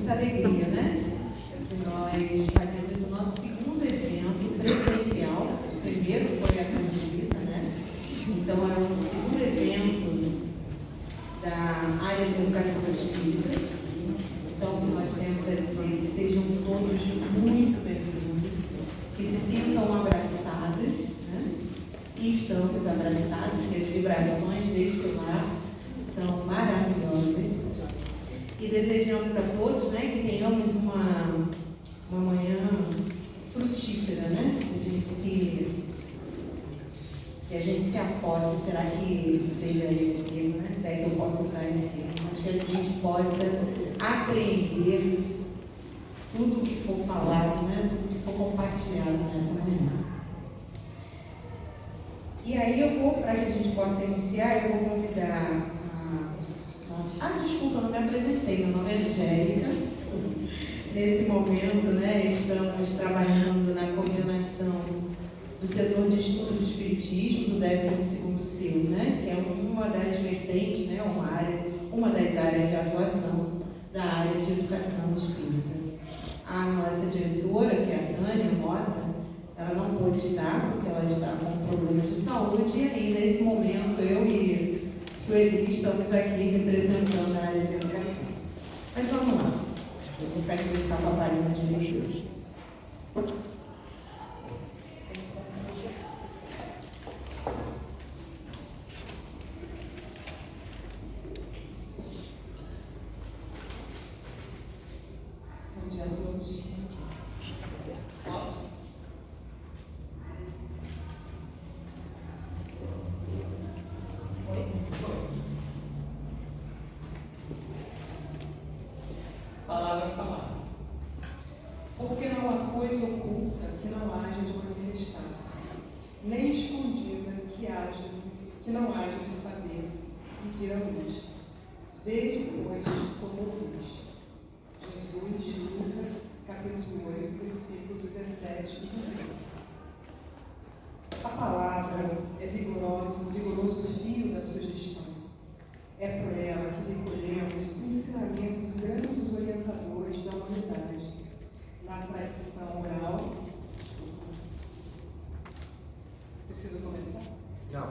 muita alegria, né? Que nós fazemos esse nosso segundo evento presencial. O primeiro foi a Candelita, né? Então é o segundo evento da área de educação espírita. Então, o que nós temos a dizer que sejam todos muito bem-vindos, que se sintam abraçados, né? E estamos abraçados, porque as vibrações deste lar são maravilhosas. E desejamos a todos, né, que tenhamos uma manhã frutífera, né? Que a gente se aposse. Será que seja esse o termo, né? Será que eu posso usar esse termo? Mas que a gente possa aprender tudo o que for falado, né? Tudo que for compartilhado nessa manhã. E aí para que a gente possa iniciar, eu vou convidar desculpa, eu não me apresentei, meu nome é Angélica. Nesse momento, né, estamos trabalhando na coordenação do setor de estudo do Espiritismo, do 12º CEU, né, que é uma das vertentes, né, uma das áreas de atuação da área de educação espírita. A nossa diretora, que é a Tânia Mota, ela não pôde estar, porque ela está com problemas de saúde, e aí, nesse momento, eu e Sueli estamos aqui representando a área de educação. Mas vamos lá. A gente vai começar com a página de leituras. Bom dia a todos. Posso? Palavra falada. Porque não há coisa oculta que não haja de manifestar-se, nem escondida que não haja de saber-se e vir à luz. Vede, pois, como ouvis. Jesus, Lucas, capítulo 8, versículo 17 e 18. A palavra é vigoroso fio da sugestão. É por ela que recolhemos o ensinamento dos grandes orientadores da humanidade, na tradição oral. Preciso começar? Não.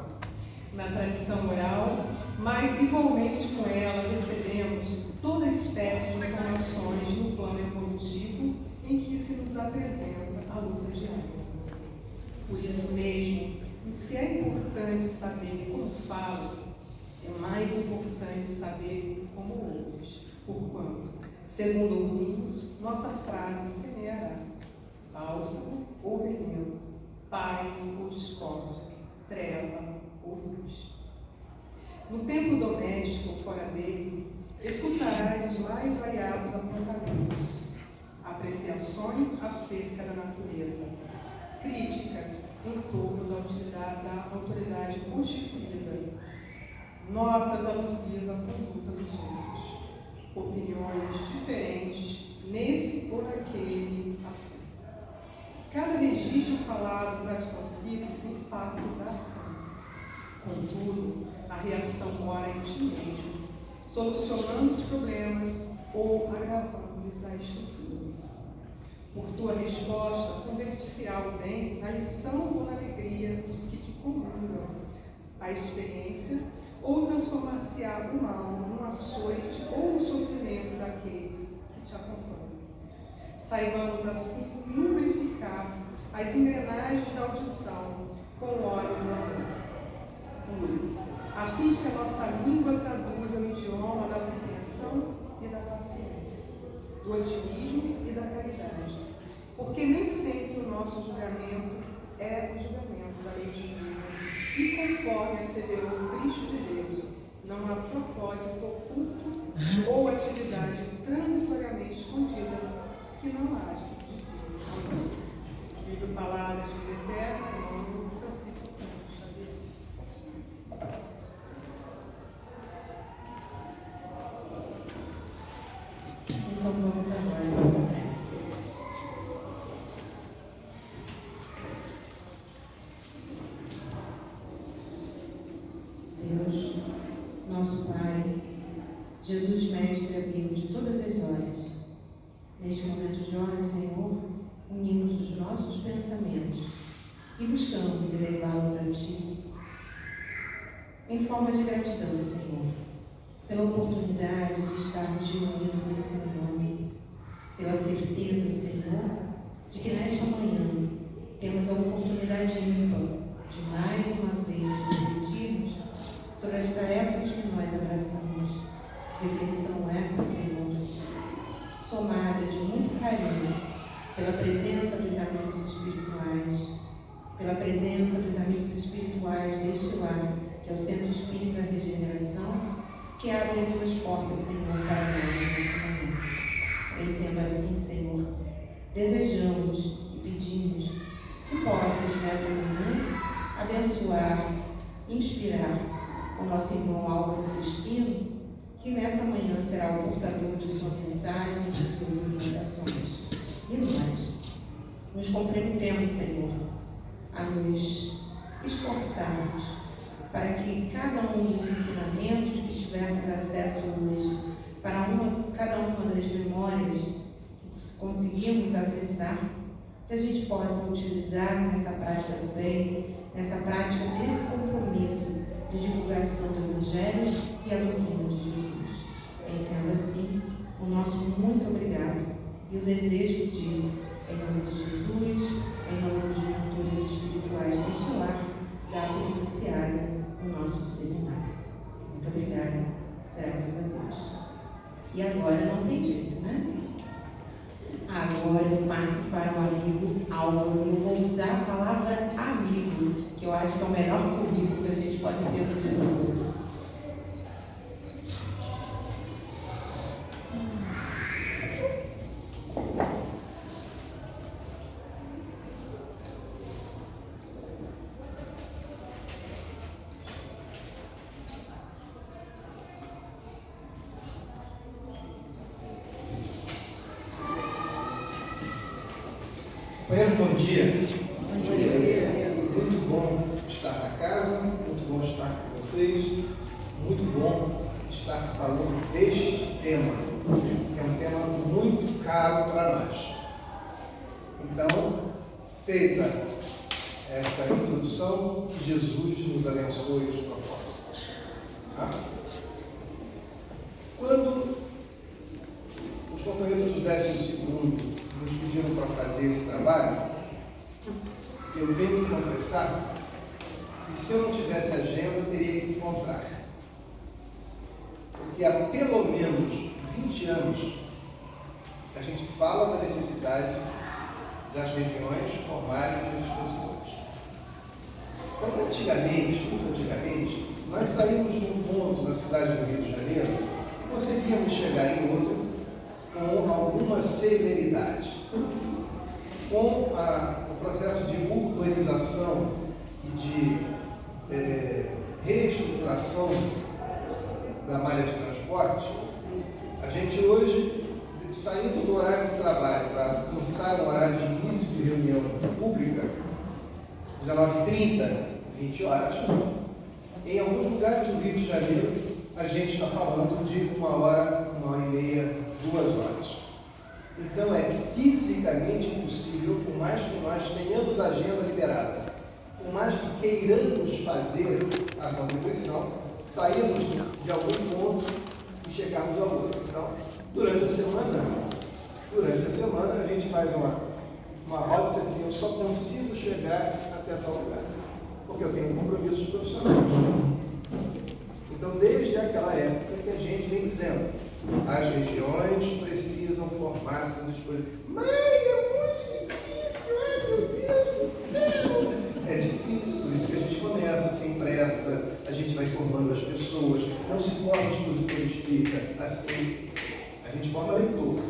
Na tradição oral, mas igualmente com ela recebemos toda espécie de informações no plano evolutivo em que se nos apresenta a luta diária. Por isso mesmo, se é importante saber como falas, é mais importante saber como ouves, porquanto, segundo ouvimos, nossa frase semeará bálsamo ou veneno, paz ou discórdia, treva ou luz. No tempo doméstico ou fora dele, escutarás os mais variados apontamentos, apreciações acerca da natureza, críticas em torno da autoridade constituída, notas alusivas à conduta dos outros, opiniões diferentes nesse ou naquele assunto. Cada registro falado traz consigo o impacto da ação. Contudo, a reação mora em ti mesmo, solucionando os problemas ou agravando-lhes a estrutura. Por tua resposta, convertir-se-á o bem na lição ou na alegria dos que te comungam, a experiência, ou transformar-se-á o mal num açoite ou no sofrimento daqueles que te acompanham. Saibamos assim lubrificar as engrenagens da audição com o óleo do amor, a fim de que a nossa língua traduza o idioma da compreensão e da paciência, do otimismo e da caridade, porque nem sempre o nosso julgamento é o julgamento da lei divina, e conforme a severo Cristo de Deus, não há propósito oculto ou atividade transitoriamente escondida que não haja de vir a luz. Livro Palavras de Vida Eterna, em nome de Francisco Cândido Xavier. Então vamos agora à nossa prece. Deus, nosso Pai, Jesus Mestre amigo de todas as horas, Neste momento de hora, Senhor, unimos os nossos pensamentos e buscamos elevá-los a Ti, em forma de gratidão, Senhor, pela oportunidade de estarmos reunidos em Seu nome, pela certeza, Senhor, de que nesta manhã temos a oportunidade ímpar de mais uma vez refletirmos sobre as tarefas que nós abraçamos. Reflexão essa, Senhor, somada de muito carinho pela presença dos amigos espirituais, pela presença dos amigos espirituais deste lar, que é o Centro Espírita Regeneração, que abre as suas portas, Senhor, para nós neste momento. E sendo assim, Senhor, desejamos e pedimos que possas nessa manhã abençoar, inspirar o nosso irmão Álvaro Crispino, que nessa manhã será o portador de sua mensagem, de suas orientações. E nós nos comprometemos, Senhor, a nos esforçarmos para que cada um dos ensinamentos que tivermos acesso hoje, para cada uma das memórias que conseguimos acessar, que a gente possa utilizar nessa prática do bem, nessa prática desse compromisso de divulgação do Evangelho e a doutrina de Jesus. Sendo assim, o nosso muito obrigado e o desejo de, em nome de Jesus, em nome dos mentores espirituais deste lar, dar por iniciada o nosso seminário. Muito obrigada, graças a Deus. E agora não tem jeito, né? Agora eu passo para o amigo Álvaro. Eu vou usar a palavra amigo, que eu acho que é o melhor currículo que a gente pode ter no dia de hoje. Bom dia. Bom dia. Muito bom estar na casa, muito bom estar com vocês, muito bom estar falando deste tema, que é um tema muito caro para nós. Então, feita essa introdução, que Jesus nos abençoe os propósitos. Quando os companheiros do 12º nos pediram para fazer esse trabalho, eu venho me confessar que se eu não tivesse agenda, eu teria que encontrar. Porque há pelo menos 20 anos a gente fala da necessidade das regiões formarem seus exposições. Então, antigamente, muito antigamente, nós saímos de um ponto na cidade do Rio de Janeiro e conseguíamos chegar em outro com alguma celeridade. Com o processo de urbanização e de reestruturação da malha de transporte, a gente hoje, saindo do horário do trabalho para alcançar o horário de início de reunião pública, 19h30, 20 horas, em alguns lugares do Rio de Janeiro, a gente está falando de 1 hora, 1h30, 2 horas. Então é fisicamente impossível, por mais que nós tenhamos a agenda liberada, por mais que queiramos fazer a contribuição, sairmos de algum ponto e chegarmos ao outro. Então, durante a semana a gente faz uma roda assim, eu só consigo chegar até tal lugar, porque eu tenho compromissos profissionais. Então, desde aquela época que a gente vem dizendo, as regiões precisam formar seus dispositivos. Mas é muito difícil, ai meu Deus do céu! É difícil, por isso que a gente começa sem pressa, a gente vai formando as pessoas, não se forma expositor espírita assim. A gente forma leitor.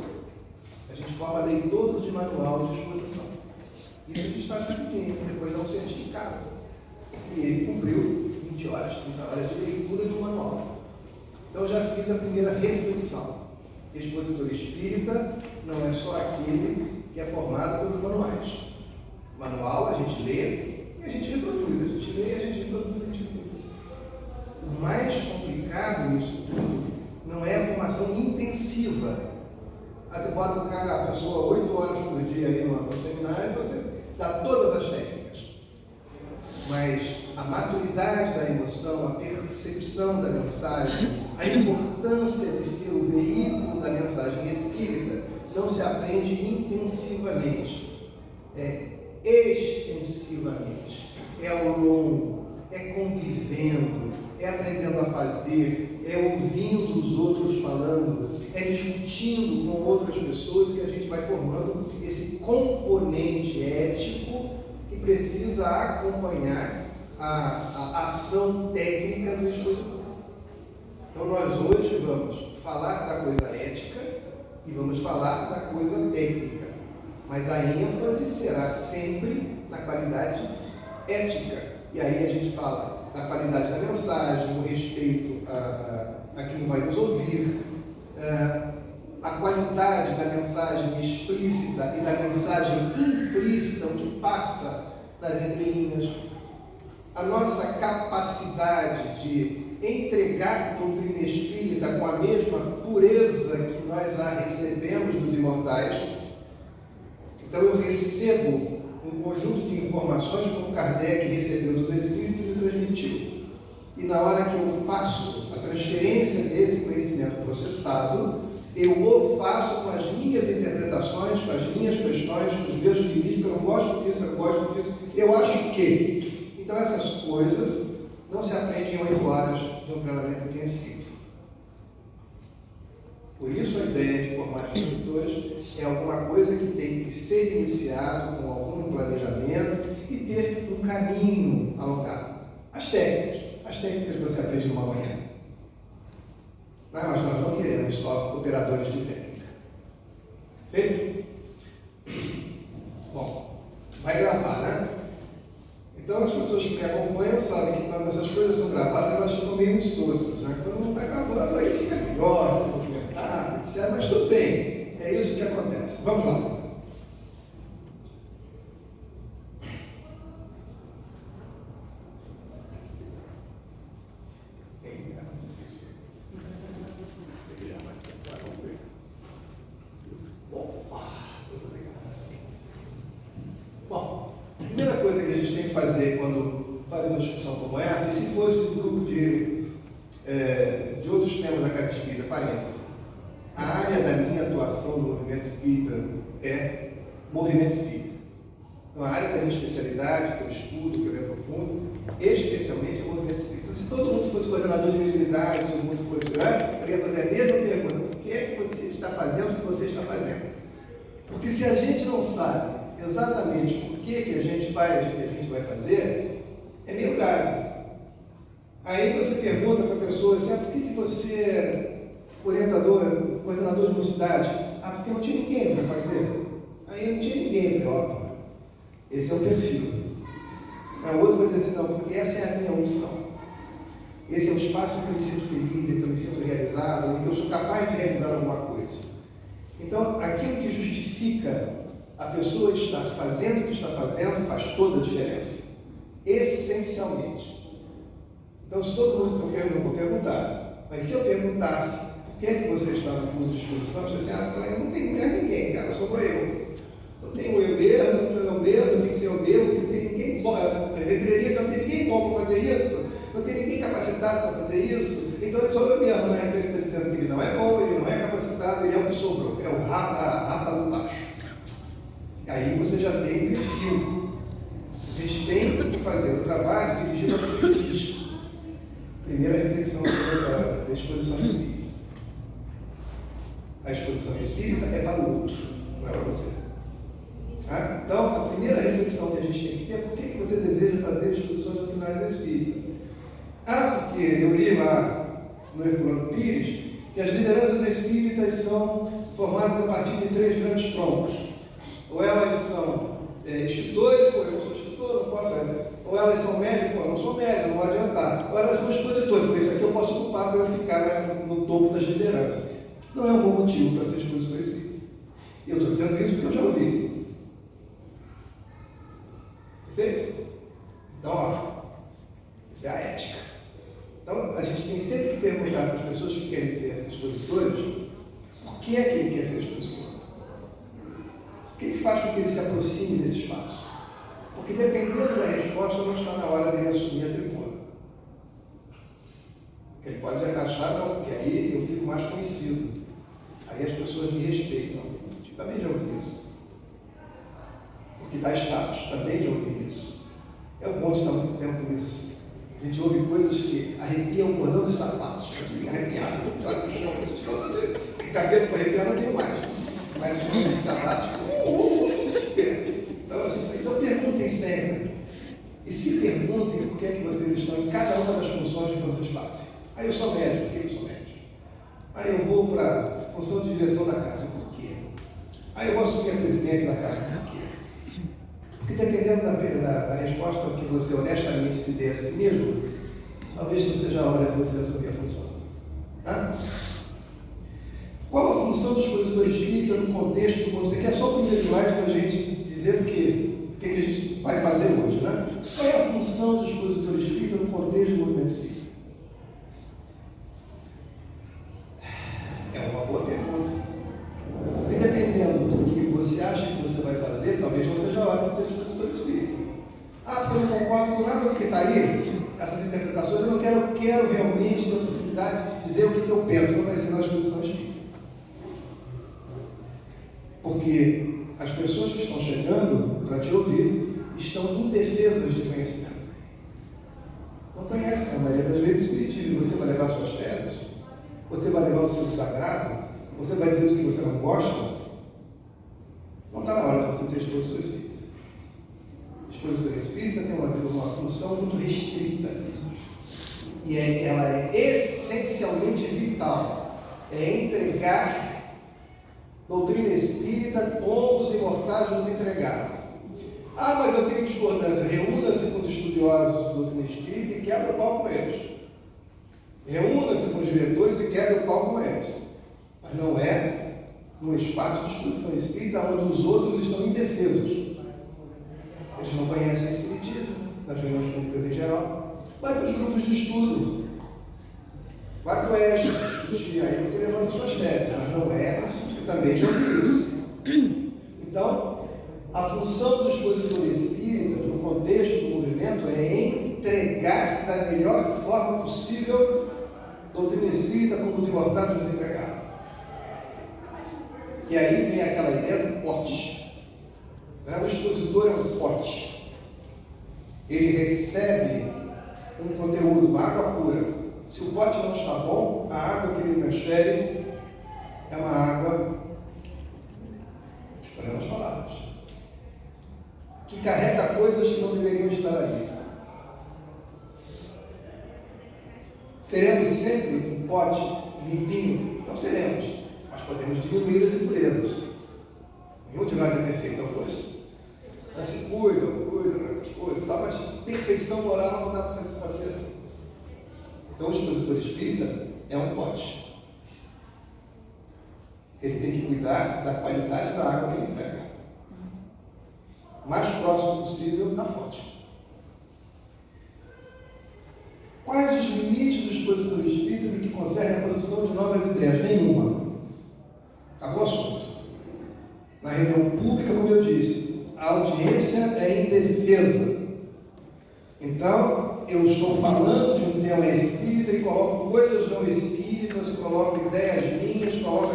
A gente forma leitor de manual de exposição. Isso a gente faz rapidinho, depois dá um certificado. E ele cumpriu 20 horas, 30 horas de leitura de um manual. Então já fiz a primeira reflexão. Expositor espírita não é só aquele que é formado pelos manuais. Manual a gente lê e a gente reproduz. A gente lê, a gente reproduz, a gente reproduz. O mais complicado nisso tudo não é a formação intensiva. Aí você bota a pessoa 8 horas por dia aí no seminário e você dá todas as técnicas. Mas a maturidade da emoção, a percepção da mensagem, a importância de ser o veículo da mensagem espírita não se aprende intensivamente, é extensivamente, é ao longo, é convivendo, é aprendendo a fazer, é ouvindo os outros falando, é discutindo com outras pessoas que a gente vai formando esse componente ético que precisa acompanhar a ação técnica do expositor. Então nós hoje vamos falar da coisa ética e vamos falar da coisa técnica, mas a ênfase será sempre na qualidade ética. E aí a gente fala da qualidade da mensagem, o respeito a quem vai nos ouvir, a qualidade da mensagem explícita e da mensagem implícita, o que passa nas entrelinhas, a nossa capacidade de entregar doutrina espírita com a mesma pureza que nós a recebemos dos imortais. Então eu recebo um conjunto de informações como Kardec recebeu dos espíritos e transmitiu. E na hora que eu faço a transferência desse conhecimento processado, eu o faço com as minhas interpretações, com as minhas questões, com os meus limites, porque eu não gosto disso, eu gosto disso, eu acho que. Então essas coisas não se aprendem em 8 horas de um treinamento intensivo. Por isso a ideia de formar expositores é alguma coisa que tem que ser iniciado com algum planejamento e ter um caminho alongado. As técnicas você aprende numa manhã. Mas nós não queremos só operadores de técnica. Feito? Bom, vai gravar, né? Então as pessoas que me acompanham sabem que quando essas coisas são gravadas, elas ficam meio insossas, né? Quando não está gravando, aí fica melhor, movimentado, etc. Mas tudo bem, é isso que acontece. Vamos lá. Bom, a primeira coisa que a gente tem que fazer quando faz uma discussão como essa, e se fosse um grupo de outros temas da Casa Espírita, parênteses, a área da minha atuação no movimento espírita é movimento espírita. Então, a área da minha especialidade, que eu estudo, que eu me aprofundo, especialmente é o movimento espírita. Se todo mundo fosse coordenador de mediunidade, se todo mundo fosse, eu ia fazer a mesma pergunta: por que é que você está fazendo o que você está fazendo? Porque se a gente não sabe exatamente por que a gente faz o que a gente vai fazer, é meio grave. Aí você pergunta para a pessoa assim: por que você é coordenador de mocidade? Porque não tinha ninguém para fazer. Aí não tinha ninguém. Eu falei: ó, esse é o perfil. O outro vai dizer assim: não, porque essa é a minha unção. Esse é o espaço em que eu me sinto feliz, em que eu me sinto realizado, em que eu sou capaz de realizar alguma coisa. Então, aquilo que justifica a pessoa estar fazendo o que está fazendo faz toda a diferença. Essencialmente. Então, se todo mundo se pergunta, eu vou perguntar. Mas se eu perguntasse por que é que você está no curso de exposição, você diz assim: eu não tenho mais ninguém, cara, sobrou eu. Só tem o eu mesmo, tem que ser eu mesmo, não tem ninguém bom. Mas entre não tem ninguém bom para fazer isso, não tem ninguém capacitado para fazer isso, então é só eu mesmo, né? Então ele está dizendo que ele não é bom, ele não é capacitado, ele é o que sobrou, é o rapa do baixo. Aí você já tem um perfil. A gente tem que fazer o trabalho dirigido ao que existe. Primeira reflexão da exposição espírita. A exposição espírita é para o outro, não é para você. Então, a primeira reflexão que a gente tem que ter é: por que você deseja fazer exposições doutrinárias espíritas? Porque eu li lá no Herculano Pires que as lideranças espíritas são formadas a partir de 3 grandes troncos. Ou elas são escritores, eu não sou escritor, não posso. Ou elas são médicos, eu não sou médico, não vai adiantar. Ou elas são expositores, porque isso aqui eu posso ocupar para eu ficar no topo das lideranças. Não é um bom motivo para ser expositor espírita. E eu estou dizendo isso porque eu já ouvi. Perfeito? Então, isso é a ética. Então, a gente tem sempre que perguntar para as pessoas que querem ser expositores por que é que ele quer ser expositor. que ele se aproxime desse espaço. Porque dependendo da resposta, não está na hora dele assumir a tribuna. Ele pode achar, não, porque aí eu fico mais conhecido. Aí as pessoas me respeitam. Também já ouvi isso. Porque dá status, também já ouvi isso. É o bom de estar muito tempo nisso. A gente ouve coisas que arrepiam o cordão dos sapatos. Eu fico arrepiado, assim, olha no chão, cabelo para arrepiar não tenho mais. Mas os sapatos de pé. Então perguntem sempre. E se perguntem por que é que vocês estão em cada uma das funções que vocês fazem. Aí eu sou médico, por que eu sou médico? Aí eu vou para a função de direção da casa, por quê? Aí eu vou assumir a presidência da casa, por quê? Porque dependendo da resposta que você honestamente se dê a si mesmo, talvez não seja a hora de você assumir a função. Tá? Qual a função do expositor espírita no contexto do mundo? Você quer só o primeiro slide para a gente dizer o que a gente vai fazer hoje, né? Qual é a função do expositor espírita no contexto do movimento espírita? É uma boa pergunta. E dependendo do que você acha que você vai fazer, talvez não seja a hora de ser expositor espírita. Ah, porque eu não concordo com nada do que está aí, essas interpretações, eu não quero realmente ter a oportunidade de dizer o que eu penso, como vai ser na exposição espírita. Porque as pessoas que estão chegando para te ouvir estão indefesas de conhecimento. Não conhecem, a maioria das vezes, o espiritismo. Você vai levar suas teses, você vai levar o seu desagrado, você vai dizer o que você não gosta. Não está na hora de você ser expositor espírita. Expositor espírita tem uma função muito restrita. E ela é essencialmente vital. É entregar doutrina espírita como os imortais nos entregaram. Ah, mas eu tenho discordância. Reúna-se com os estudiosos de doutrina espírita e quebra o pau com eles. Reúna-se com os diretores e quebra o pau com eles. Mas não é num espaço de exposição espírita onde os outros estão indefesos. Eles não conhecem o espiritismo, nas reuniões públicas em geral. Vai para os grupos de estudo. Vai para o ESG discutir, aí você levanta suas teses, mas não é, mas também já ouvi isso. Então, a função do expositor espírita, no contexto do movimento, é entregar da melhor forma possível a doutrina espírita como os imortais nos entregaram. E aí vem aquela ideia do pote. O expositor é um pote. Ele recebe um conteúdo, uma água pura. Se o pote não está bom, a água que ele transfere é uma água, escolhendo as palavras, que carrega coisas que não deveriam estar ali. Seremos sempre um pote limpinho? Não seremos, mas podemos diminuir as impurezas. Nenhum de nós é perfeito, alguns mas se cuidam das coisas, tá? Mas perfeição moral não dá para fazer assim. Então o expositor espírita é um pote. Ele tem que cuidar da qualidade da água que ele entrega. O mais próximo possível da fonte. Quais os limites do expositor espírita no que concerne a produção de novas ideias? Nenhuma. Acabou o assunto. Na reunião pública, como eu disse, a audiência é indefesa. Então, eu estou falando de um tema espírita e coloco coisas não espíritas, coloco ideias minhas, coloco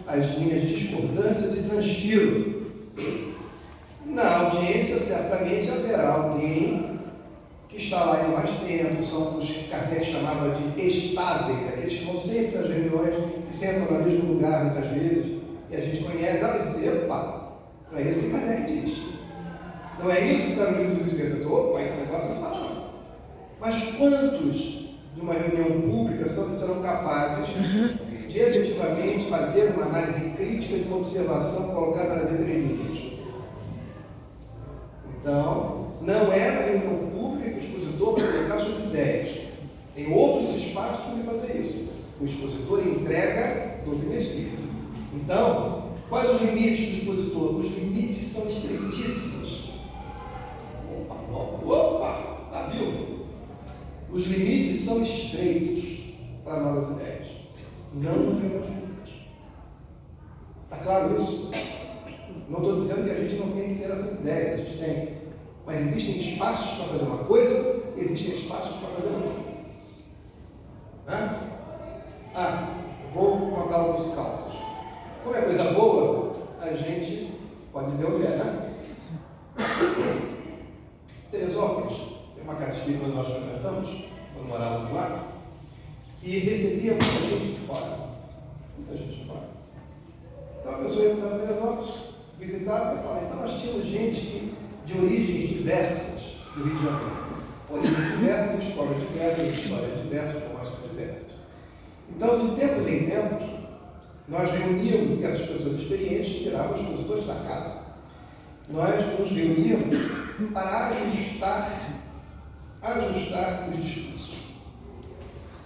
as minhas discordâncias e transfiro. Na audiência, certamente haverá alguém que está lá há mais tempo, são os que Kardec chamava de estáveis, aqueles que vão sempre nas reuniões, que sentam no mesmo lugar muitas vezes, e a gente conhece, opa, não é isso que Kardec diz. Não é isso que está no livro dos Espíritos. Opa, esse negócio não está não. Mas quantos de uma reunião pública serão capazes de efetivamente fazer uma análise crítica de uma observação colocada nas entrelinhas? Então, não é na reunião pública que o expositor vai colocar suas ideias. Tem outros espaços para ele fazer isso. O expositor entrega doutrina espírita. Então, quais os limites do expositor? Os limites são estreitíssimos. Opa, está vivo? Os limites são estreitos para novas ideias. Não nas reuniões públicas. Está claro isso? Não estou dizendo que a gente não tem que ter essas ideias, a gente tem. Mas existem espaços para fazer uma coisa, existem espaços para fazer outra. Vou contar alguns casos. Como é coisa boa, a gente pode dizer onde é, né? Teresópolis, tem uma casa espírita onde nós frequentamos, quando morávamos lá, que recebia muita gente de fora. Muita gente de fora. Então a pessoa ia para Teresópolis, visitava e falava. Então nós tínhamos gente de origens diversas do Rio de Janeiro. Origens diversas, escolas diversas, histórias diversas, formações diversas. Então, de tempos em tempos, nós reuníamos essas pessoas experientes, que viravam os expositores da casa. Nós nos reuníamos para ajustar os discursos.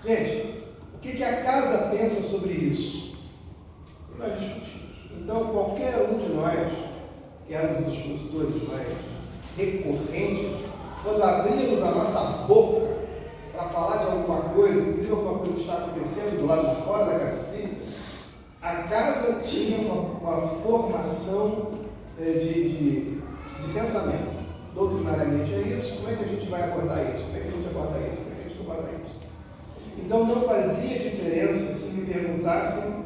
Gente, o que a casa pensa sobre isso? E nós discutimos. Então, qualquer um de nós, que éramos os expositores mais recorrentes, quando abríamos a nossa boca para falar de alguma coisa, inclusive alguma coisa que está acontecendo do lado de fora da casa espírita, a casa tinha uma formação de pensamento. Doutrinariamente é isso, como é que a gente vai abordar isso? Como é que a gente aborda isso? Como é que a gente aborda isso? Então não fazia diferença se perguntassem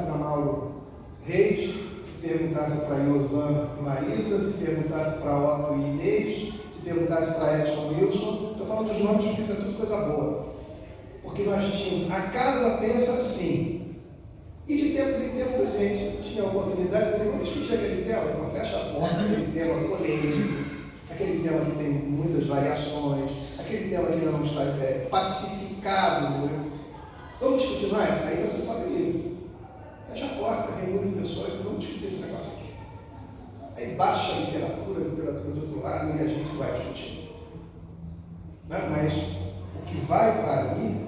para Mauro Reis, se perguntassem para Iosan e Marisa, se perguntassem para Otto e Inês, se perguntassem para Edson e Wilson. Estou falando dos nomes porque isso é tudo coisa boa. Porque nós tínhamos, a casa pensa assim. E de tempos em tempos a gente tinha a oportunidade de dizer, vamos discutir aquele tema, então fecha a porta, aquele tema polêmico, aquele tema que tem muitas variações, aquele tema que ainda não está pacificado. Né? Vamos discutir mais? Aí você sobe o nível. Fecha a porta, reúne pessoas e vamos discutir esse negócio aqui. Aí baixa a literatura de outro lado e a gente vai discutir. Né? Mas o que vai para ali,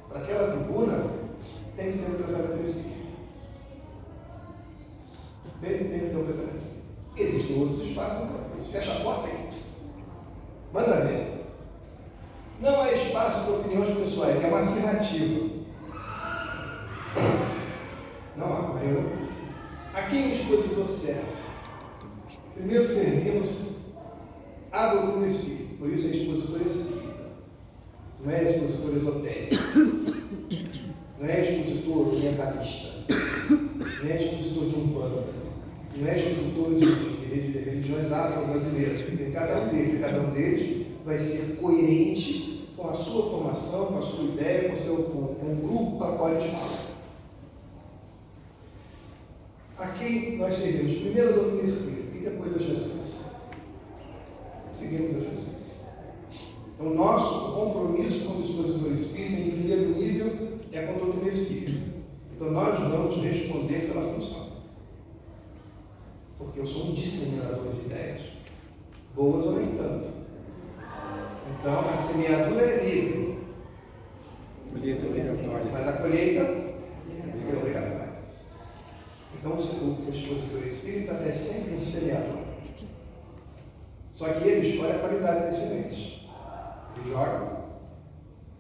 para aquela tribuna, tem que ser o pensamento espírita. Tem que ser o pensamento espírita. Existem outros espaços, então. Fecha a porta aí. Manda ver. Não há espaço para opiniões pessoais, é uma afirmativa. Não há, a quem o expositor serve? Primeiro servimos a doutrina espírita, por isso é expositor espírita. Não é expositor esotérico. Não é expositor orientalista. Não é expositor de Umbanda. Não é expositor de religiões afro-brasileiras. Cada um deles vai ser coerente com a sua formação, com a sua ideia, com o grupo para o qual eles falam. A quem nós servimos? Primeiro a doutrina espírita e depois a Jesus. Seguimos a Jesus. Então, o nosso compromisso como expositor espírita, em primeiro nível, é com a doutrina espírita. Então, nós vamos responder pela função. Porque eu sou um disseminador de ideias, boas ou nem tanto. Então, a semeadura é livre. Colheita obrigatória. Mas a colheita é obrigatória. Então, o expositor espírita é sempre um semeador. Só que ele escolhe a qualidade das sementes. Ele joga.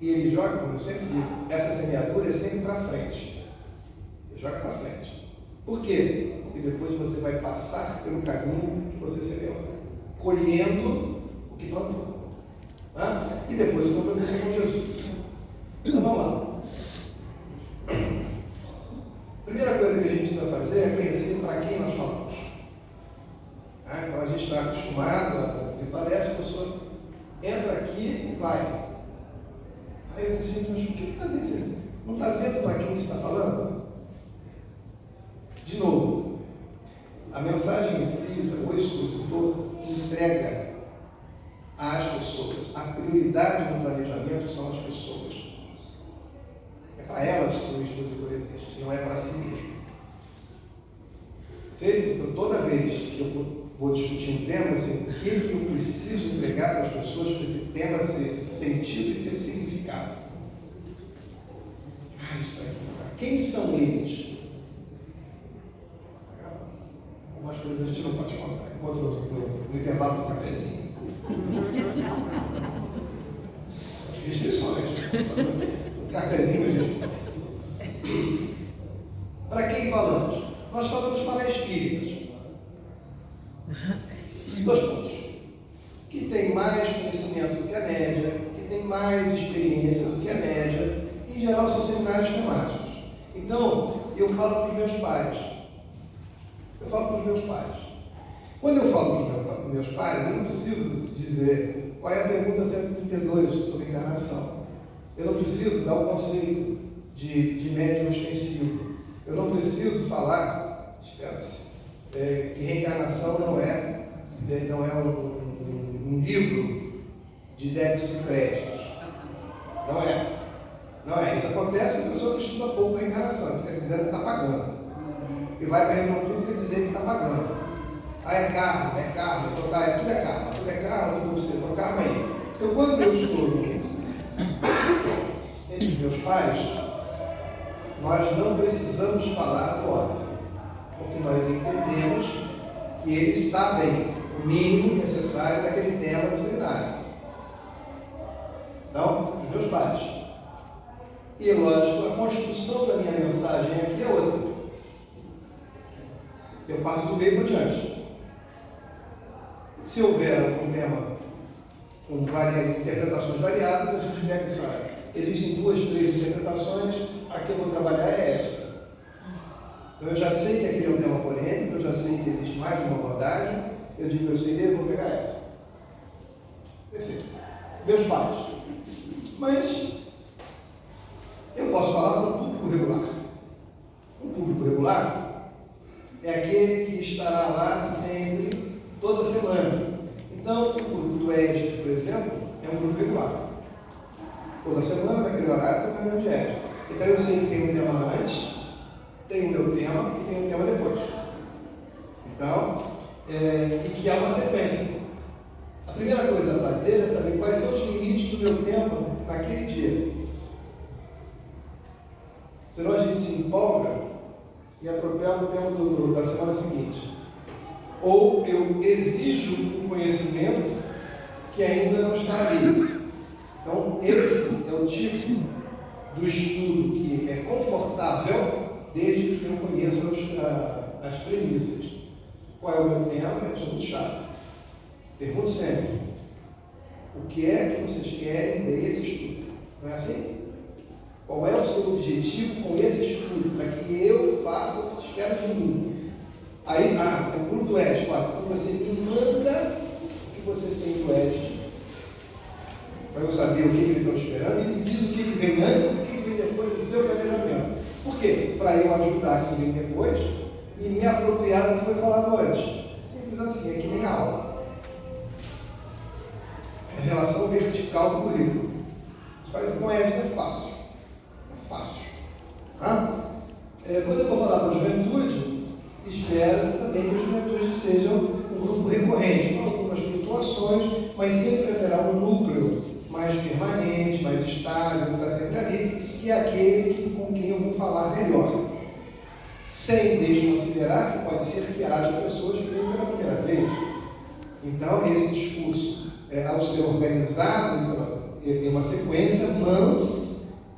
E ele joga, como eu sempre digo, essa semeadura é sempre para frente. Você joga para frente. Por quê? Porque depois você vai passar pelo caminho que você semeou, colhendo o que plantou. E depois o compromisso é com Jesus. Então vamos lá. Primeira coisa que a gente precisa fazer é conhecer para quem nós falamos. Então a gente está acostumado a fazer palestra, a pessoa entra aqui e vai. Aí eu disse, mas por que está dizendo? Não está vendo para quem você está falando? De novo, a mensagem espírita, o expositor, entrega às pessoas. A prioridade no planejamento são as pessoas. É para elas que o expositor existe, não é para si mesmo. Feito? Então, toda vez que eu vou discutir um tema, assim, o que eu preciso entregar para as pessoas para esse tema ter sentido e ter significado? Isso aqui. Quem são eles? Algumas coisas a gente não pode contar. Enquanto no intervalo do cafezinho. As restrições. No cafezinho a gente conversa. Para quem falamos? nós falamos para espíritas. 2 pontos. Que tem mais conhecimento do que a média, que tem mais experiência do que a média, em geral são seminários temáticos. Então, eu falo para os meus pais. Quando eu falo para os meus pais, eu não preciso dizer qual é a pergunta 132 sobre encarnação. Eu não preciso dar o conceito de médium ostensivo. Eu não preciso falar, espera-se, que reencarnação não é um livro de débitos e créditos. Não é. Isso acontece com a pessoa que estuda pouco reencarnação, fica dizendo que está pagando. E vai para a reunião pública dizer que está pagando. É karma, então tá, tudo é karma, tudo obsessão, karma aí. Então, quando eu estou entre os meus pais, nós não precisamos falar do óbvio, porque nós entendemos que eles sabem o mínimo necessário daquele tema de seminário. Então, os meus pais. E, lógico, a construção da minha mensagem aqui é outra. Eu parto do meio para diante. Se houver um tema com interpretações variadas, a gente pega isso. Existem 2, 3 interpretações, a que eu vou trabalhar é esta. Então eu já sei que aquele é um tema polêmico, eu já sei que existe mais de uma abordagem, eu digo, eu sei, eu vou pegar essa. Perfeito. Meus pais. Mas eu posso falar para um público regular. Um público regular é aquele que estará lá sempre, toda semana. Então, o grupo do ED, por exemplo, é um grupo regular. Toda semana, naquele horário, tem uma reunião de ED. Então, eu sei que tem um tema antes, tem o meu tema e tem um tema depois. Então, e que há uma sequência. A primeira coisa a fazer é saber quais são os limites do meu tempo naquele dia. Senão a gente se empolga e atropela o tempo da semana seguinte. Ou eu exijo um conhecimento que ainda não está ali. Então, esse é o tipo do estudo que é confortável desde que eu conheça as premissas. Qual é o meu tema? Eu sou muito chato. Pergunto sempre: o que é que vocês querem desse estudo? Não é assim? Qual é o seu objetivo com esse estudo? Para que eu faça o que vocês querem de mim. Aí, o grupo do ED, claro, quando você me manda o que você tem do ED, para eu saber o que eles estão esperando, e me diz o que vem antes e o que vem depois do seu planejamento. Por quê? Para eu ajudar quem vem depois e me apropriar do que foi falado antes. Simples assim, é que nem a aula. É a relação vertical do currículo. Faz com ED, é fácil. É fácil. Quando eu vou falar para a juventude, espera-se também que a juventude seja um grupo recorrente, com algumas flutuações, mas sempre haverá um núcleo mais permanente, mais estável, que está sempre ali, que é aquele com quem eu vou falar melhor. Sem desconsiderar que pode ser que haja pessoas que venham pela primeira vez. Então, esse discurso, ao ser organizado, tem uma sequência, mas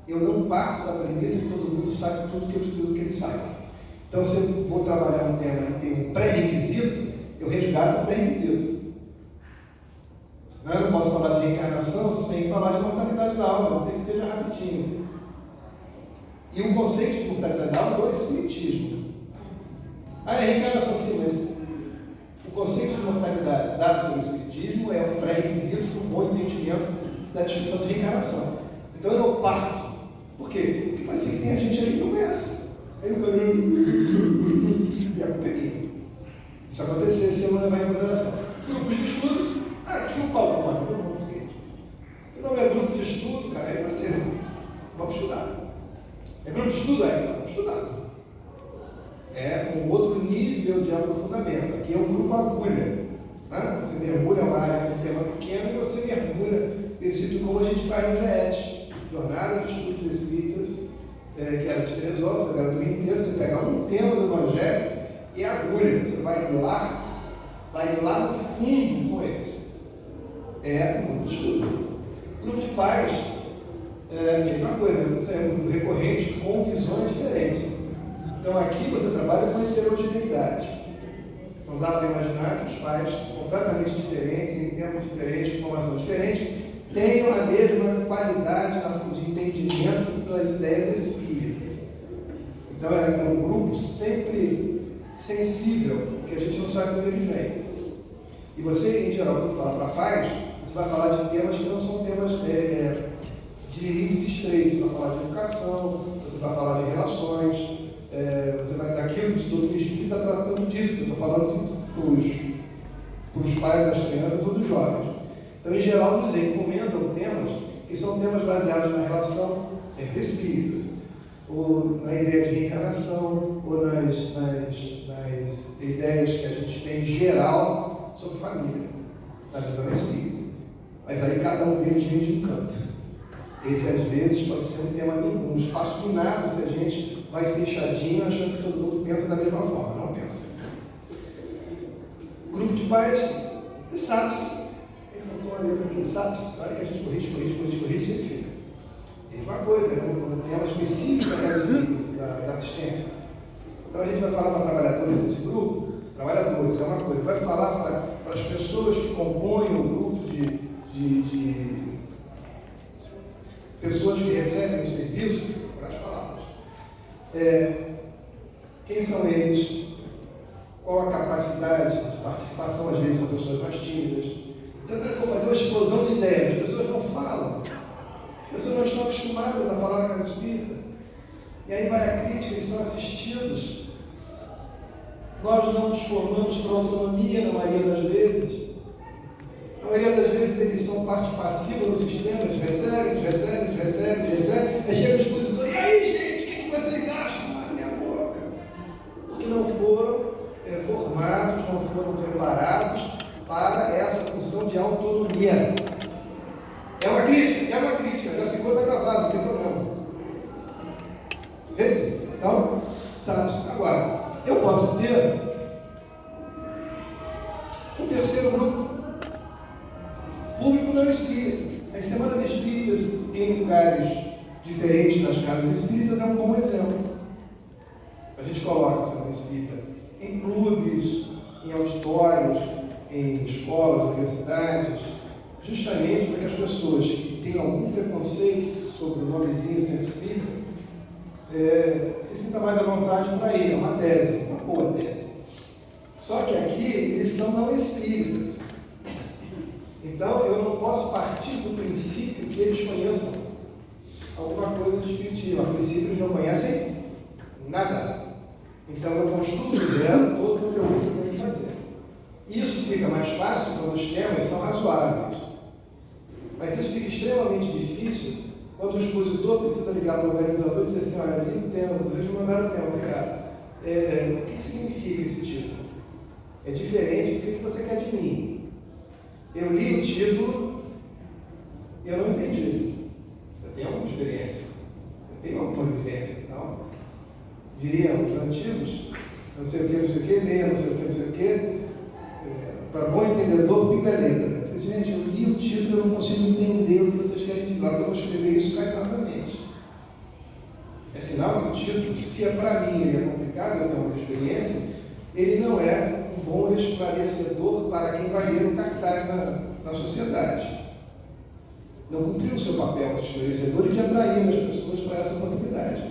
eu não parto da premissa que todo mundo sabe tudo que eu preciso que ele saiba. Então, se eu vou trabalhar um tema que tem um pré-requisito, eu resgato o pré-requisito. Eu não posso falar de reencarnação sem falar de mortalidade da alma, a não ser que seja rapidinho. E o conceito de mortalidade da alma é o espiritismo. É reencarnação sim, mas o conceito de mortalidade dado pelo espiritismo é um pré-requisito para um bom entendimento da discussão de reencarnação. Então eu não parto. Por quê? Porque pode ser que tenha gente ali que não conhece. Aí o caminho e a culpa é minha. Se acontecer, você não levar em consideração. Grupos de estudo, aqui o palco, mano, todo mundo português. Se não é grupo de estudo, cara, aí você, vamos estudar. É grupo de estudo? Vamos estudar. É um outro nível de aprofundamento. Aqui é um grupo agulha. Você mergulha uma área com um tema pequeno e você mergulha esse tipo como a gente faz no GET, Jornada de Estudos Espíritas, que era de Teresópolis, era do Rio inteiro. Você pega um tema do Evangelho e agulha. Você vai lá no fundo com eles. É um grupo de estudo. Grupo de pais, mesma coisa, é um recorrente com visões diferentes. Então aqui você trabalha com heterogeneidade. Não dá para imaginar que os pais, completamente diferentes, em tempo diferente, com formação diferente, tenham a mesma qualidade de entendimento das ideias espíritas. Então é um grupo sempre sensível, porque a gente não sabe de onde eles vêm. E você, em geral, quando fala para pais, você vai falar de temas que não são temas de limites estreitos. Você vai falar de educação, você vai falar de relações, você vai estar aqui, o doutor Espírita está tratando disso, eu estou falando para os pais das crianças ou dos jovens. Então, em geral, nos recomendam temas que são temas baseados na relação sempre espíritas, ou na ideia de reencarnação, ou nas ideias que a gente tem em geral sobre família, na visão espírita. Mas aí cada um deles vem de um canto. Esse, às vezes, pode ser um tema, um espaço minado, se a gente vai fechadinho, achando que todo mundo pensa da mesma forma. Não pensa. Grupo de pais, sabe-se. Uma letra aqui, sabe? Na hora que a gente corrige, sempre fica. Mesma coisa, é um tema específico da assistência. Então a gente vai falar para trabalhadores desse grupo, trabalhadores é uma coisa, vai falar para as pessoas que compõem o grupo de pessoas que recebem o serviço, para as palavras. Quem são eles? Qual a capacidade de participação? Às vezes são pessoas mais tímidas. Então, eu vou fazer uma explosão de ideias, as pessoas não falam, as pessoas não estão acostumadas a falar na casa espírita. E aí vai a crítica, eles são assistidos. Nós não nos formamos para autonomia, na maioria das vezes. Na maioria das vezes eles são parte passiva no sistema, eles recebem. Aí chega o expositor, e aí gente, o que vocês acham? Ah, minha boca. Porque não foram formados, não foram preparados para essa função de autonomia. É uma crítica, já ficou, está gravado, não tem problema. Entende? Então, sabe, agora, eu posso ter um terceiro grupo, público não espírita. As semanas espíritas em lugares diferentes das casas espíritas é um bom exemplo. A gente coloca a semana espírita em clubes, em auditórios, em escolas, universidades, justamente para que as pessoas que têm algum preconceito sobre o nomezinho centro espírita se sintam mais à vontade para ir. É uma tese, uma boa tese. Só que aqui eles são não espíritas. Então eu não posso partir do princípio que eles conheçam alguma coisa de espiritismo. A princípio eles não conhecem nada. Então eu construo do zero todo o conteúdo que eu tenho que fazer. Isso fica mais fácil quando os temas são razoáveis. Mas isso fica extremamente difícil quando o expositor precisa ligar para o organizador e dizer assim, olha, li o tema, vocês me mandaram o tema, obrigado. O que significa esse título? É diferente do que você quer de mim. Eu li o título e eu não entendi. Eu tenho alguma experiência, eu tenho alguma vivência. Então, diriam os antigos, não sei o que, leia, não sei o que, para bom entendedor, pinga a letra. Eu falei, gente, eu li o título, eu não consigo entender o que vocês querem dizer. Logo que eu vou escrever isso carinhosamente. É sinal que o título, se é para mim, ele é complicado, eu tenho uma experiência, ele não é um bom esclarecedor para quem vai ler o cartaz na sociedade. Não cumpriu o seu papel de esclarecedor e de atrair as pessoas para essa oportunidade.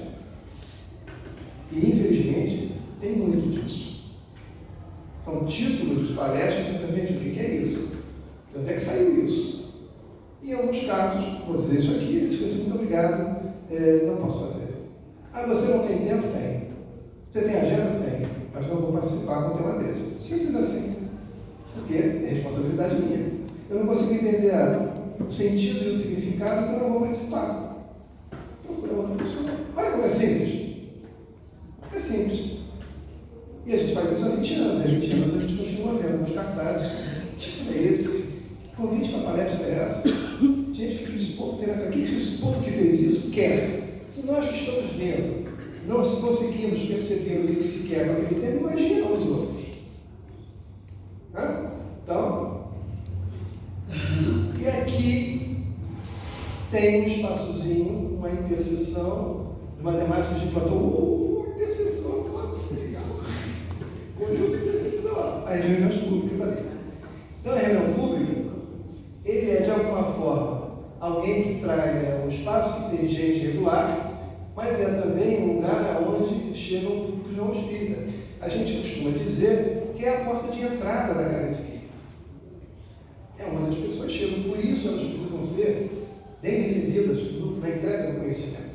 E, infelizmente, tem muito disso. São títulos de palestras, gente, o que é isso? De onde é que saiu isso? E em alguns casos, vou dizer isso aqui, eu disse assim, muito obrigado, não posso fazer. Ah, você não tem tempo? Tem. Você tem agenda? Tem. Mas não vou participar com um tema desse. Simples assim. Porque é responsabilidade minha. Eu não consigo entender o sentido e o significado, então eu não vou participar. Procura outra pessoa. Olha como é simples. É simples. E a gente faz isso há 20 anos. E há 20 anos a gente continua vendo nos cartazes. Que tipo é esse? Que convite para palestra é essa? Gente, o que esse povo tem na cara? O que esse povo que fez isso quer? Se nós que estamos dentro não conseguimos perceber o que se quer com aquele tema, imagina os outros. Então, e aqui tem um espaçozinho, uma interseção, matemáticos de Platão, interseção. lugar aonde chegam públicos não espíritas. A gente costuma dizer que é a porta de entrada da casa espírita. É onde as pessoas chegam, por isso elas precisam ser bem recebidas na entrega do conhecimento.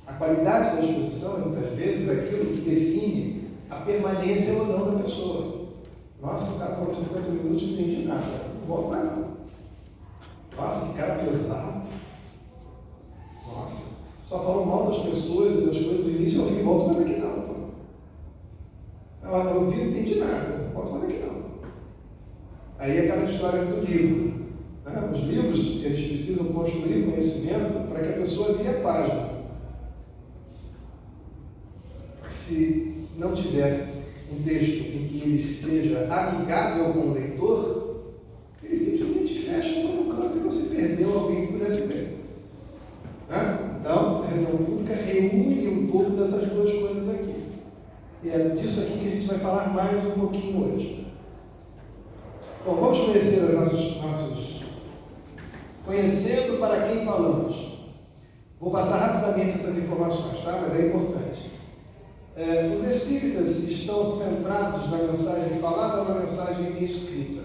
A qualidade da exposição é muitas vezes aquilo que define a permanência ou não da pessoa. Nossa, o cara falou 50 minutos e não entendi nada. Não volto mais não. Nossa, que cara pesado. Nossa, só falou mal das pessoas e das coisas do início ao fim. Volto mais aqui não. Pô. Eu ouvi, não entendi nada. Volto mais aqui não. Aí é aquela história do livro. Né? Os livros, eles precisam construir conhecimento para que a pessoa vire a página. Se não tiver um texto em que ele seja amigável com o leitor, ele simplesmente fecha no canto e você perdeu alguém que pudesse ler. Né? Então, a reunião pública reúne um pouco dessas duas coisas aqui. E é disso aqui que a gente vai falar mais um pouquinho hoje. Bom, vamos conhecer os nossos... Conhecendo para quem falamos. Vou passar rapidamente essas informações, tá? Mas é importante. Os espíritas estão centrados na mensagem falada ou na mensagem escrita.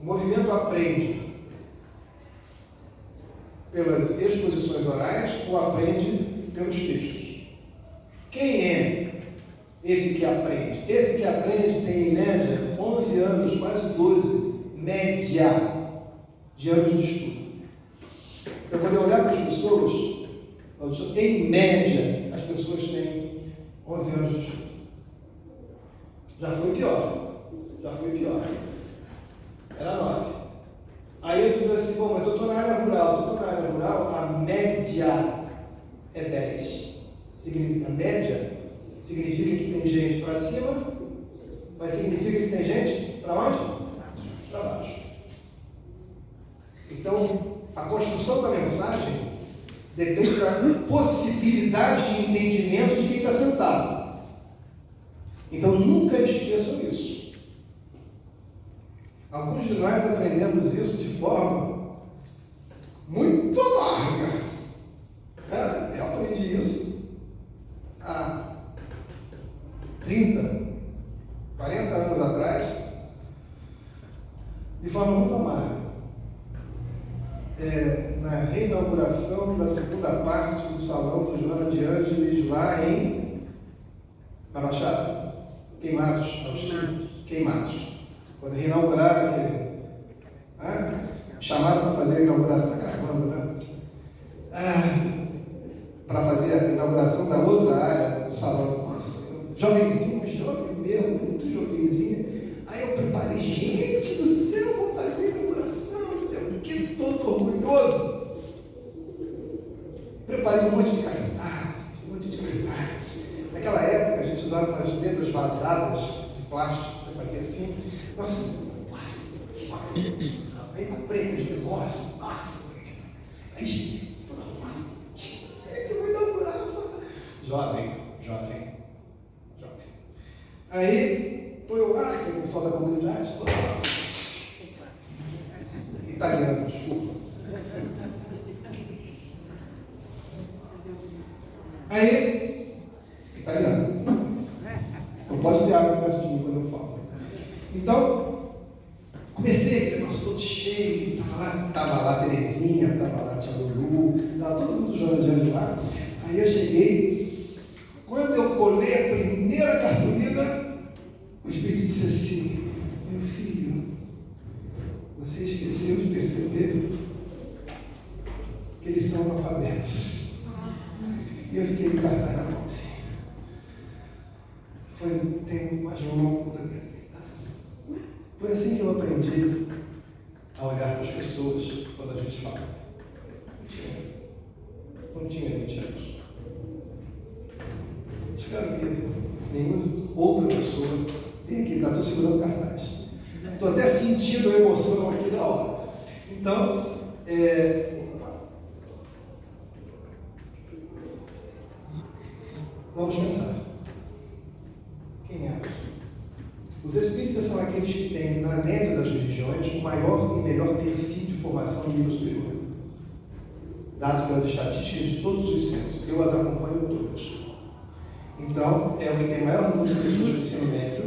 O movimento aprende pelas exposições orais ou aprende pelos textos. Quem é esse que aprende? Esse que aprende tem, em média, 11 anos, quase 12, média de anos de estudo. Então, quando eu olhar para as pessoas, em média, as pessoas têm 11 anos de estudo. Já foi pior. Era 9. Aí eu digo assim, bom, mas eu estou na área rural. Se eu estou na área rural, a média é 10. A média significa que tem gente para cima, mas significa que tem gente para onde? Para baixo. Então, a construção da mensagem depende da possibilidade de entendimento de quem está sentado. Então, nunca esqueçam isso. Alguns de nós aprendemos isso de forma muito larga. Eu aprendi isso há 30, 40 anos atrás, de forma muito amarga. Na reinauguração da segunda parte do salão do Joana de Ângeles, lá na Baixada, Queimados. Quando reinauguraram aquele. Chamaram para fazer a inauguração, está gravando, né? Para fazer a inauguração da outra área do salão. Nossa, jovenzinho, jovem mesmo, muito jovenzinho. Aí eu preparei, gente do céu, vou fazer a inauguração, não sei o que, todo orgulhoso. Preparei um monte de cartazes, Naquela época a gente usava umas letras vazadas de plástico, você fazia assim. Nossa, aí comprei aqueles negócios, nossa, aí cheguei, toda arrumada, que vai inaugurar essa. Jovem. Aí, estou eu lá, que é o pessoal da comunidade, italiano, desculpa. Aí, italiano. Não pode ter água perto de mim quando eu falo. Então, comecei, o nosso todo cheio, estava lá a Terezinha, estava lá a Tia Lulu, estava todo mundo jogando lá. Aí eu cheguei, quando eu colei a primeira cartolina, o Espírito disse assim: meu filho, você esqueceu de perceber que eles são analfabetos. E eu fiquei encartado na mão assim. Foi o tempo mais longo da minha vida. Foi assim que eu aprendi a olhar para as pessoas quando a gente fala. Não tinha 20 anos. Espero que nenhuma outra pessoa tenha aqui. Estou segurando cartaz. Estou até sentindo a emoção aqui da hora. Então, vamos pensar. Quem é? Os espíritas são aqueles que têm, na média das religiões, o maior e melhor perfil de formação no nível superior, dado pelas estatísticas de todos os censos. eu as acompanho todas. Então, é o que tem maior número de pessoas no ensino médio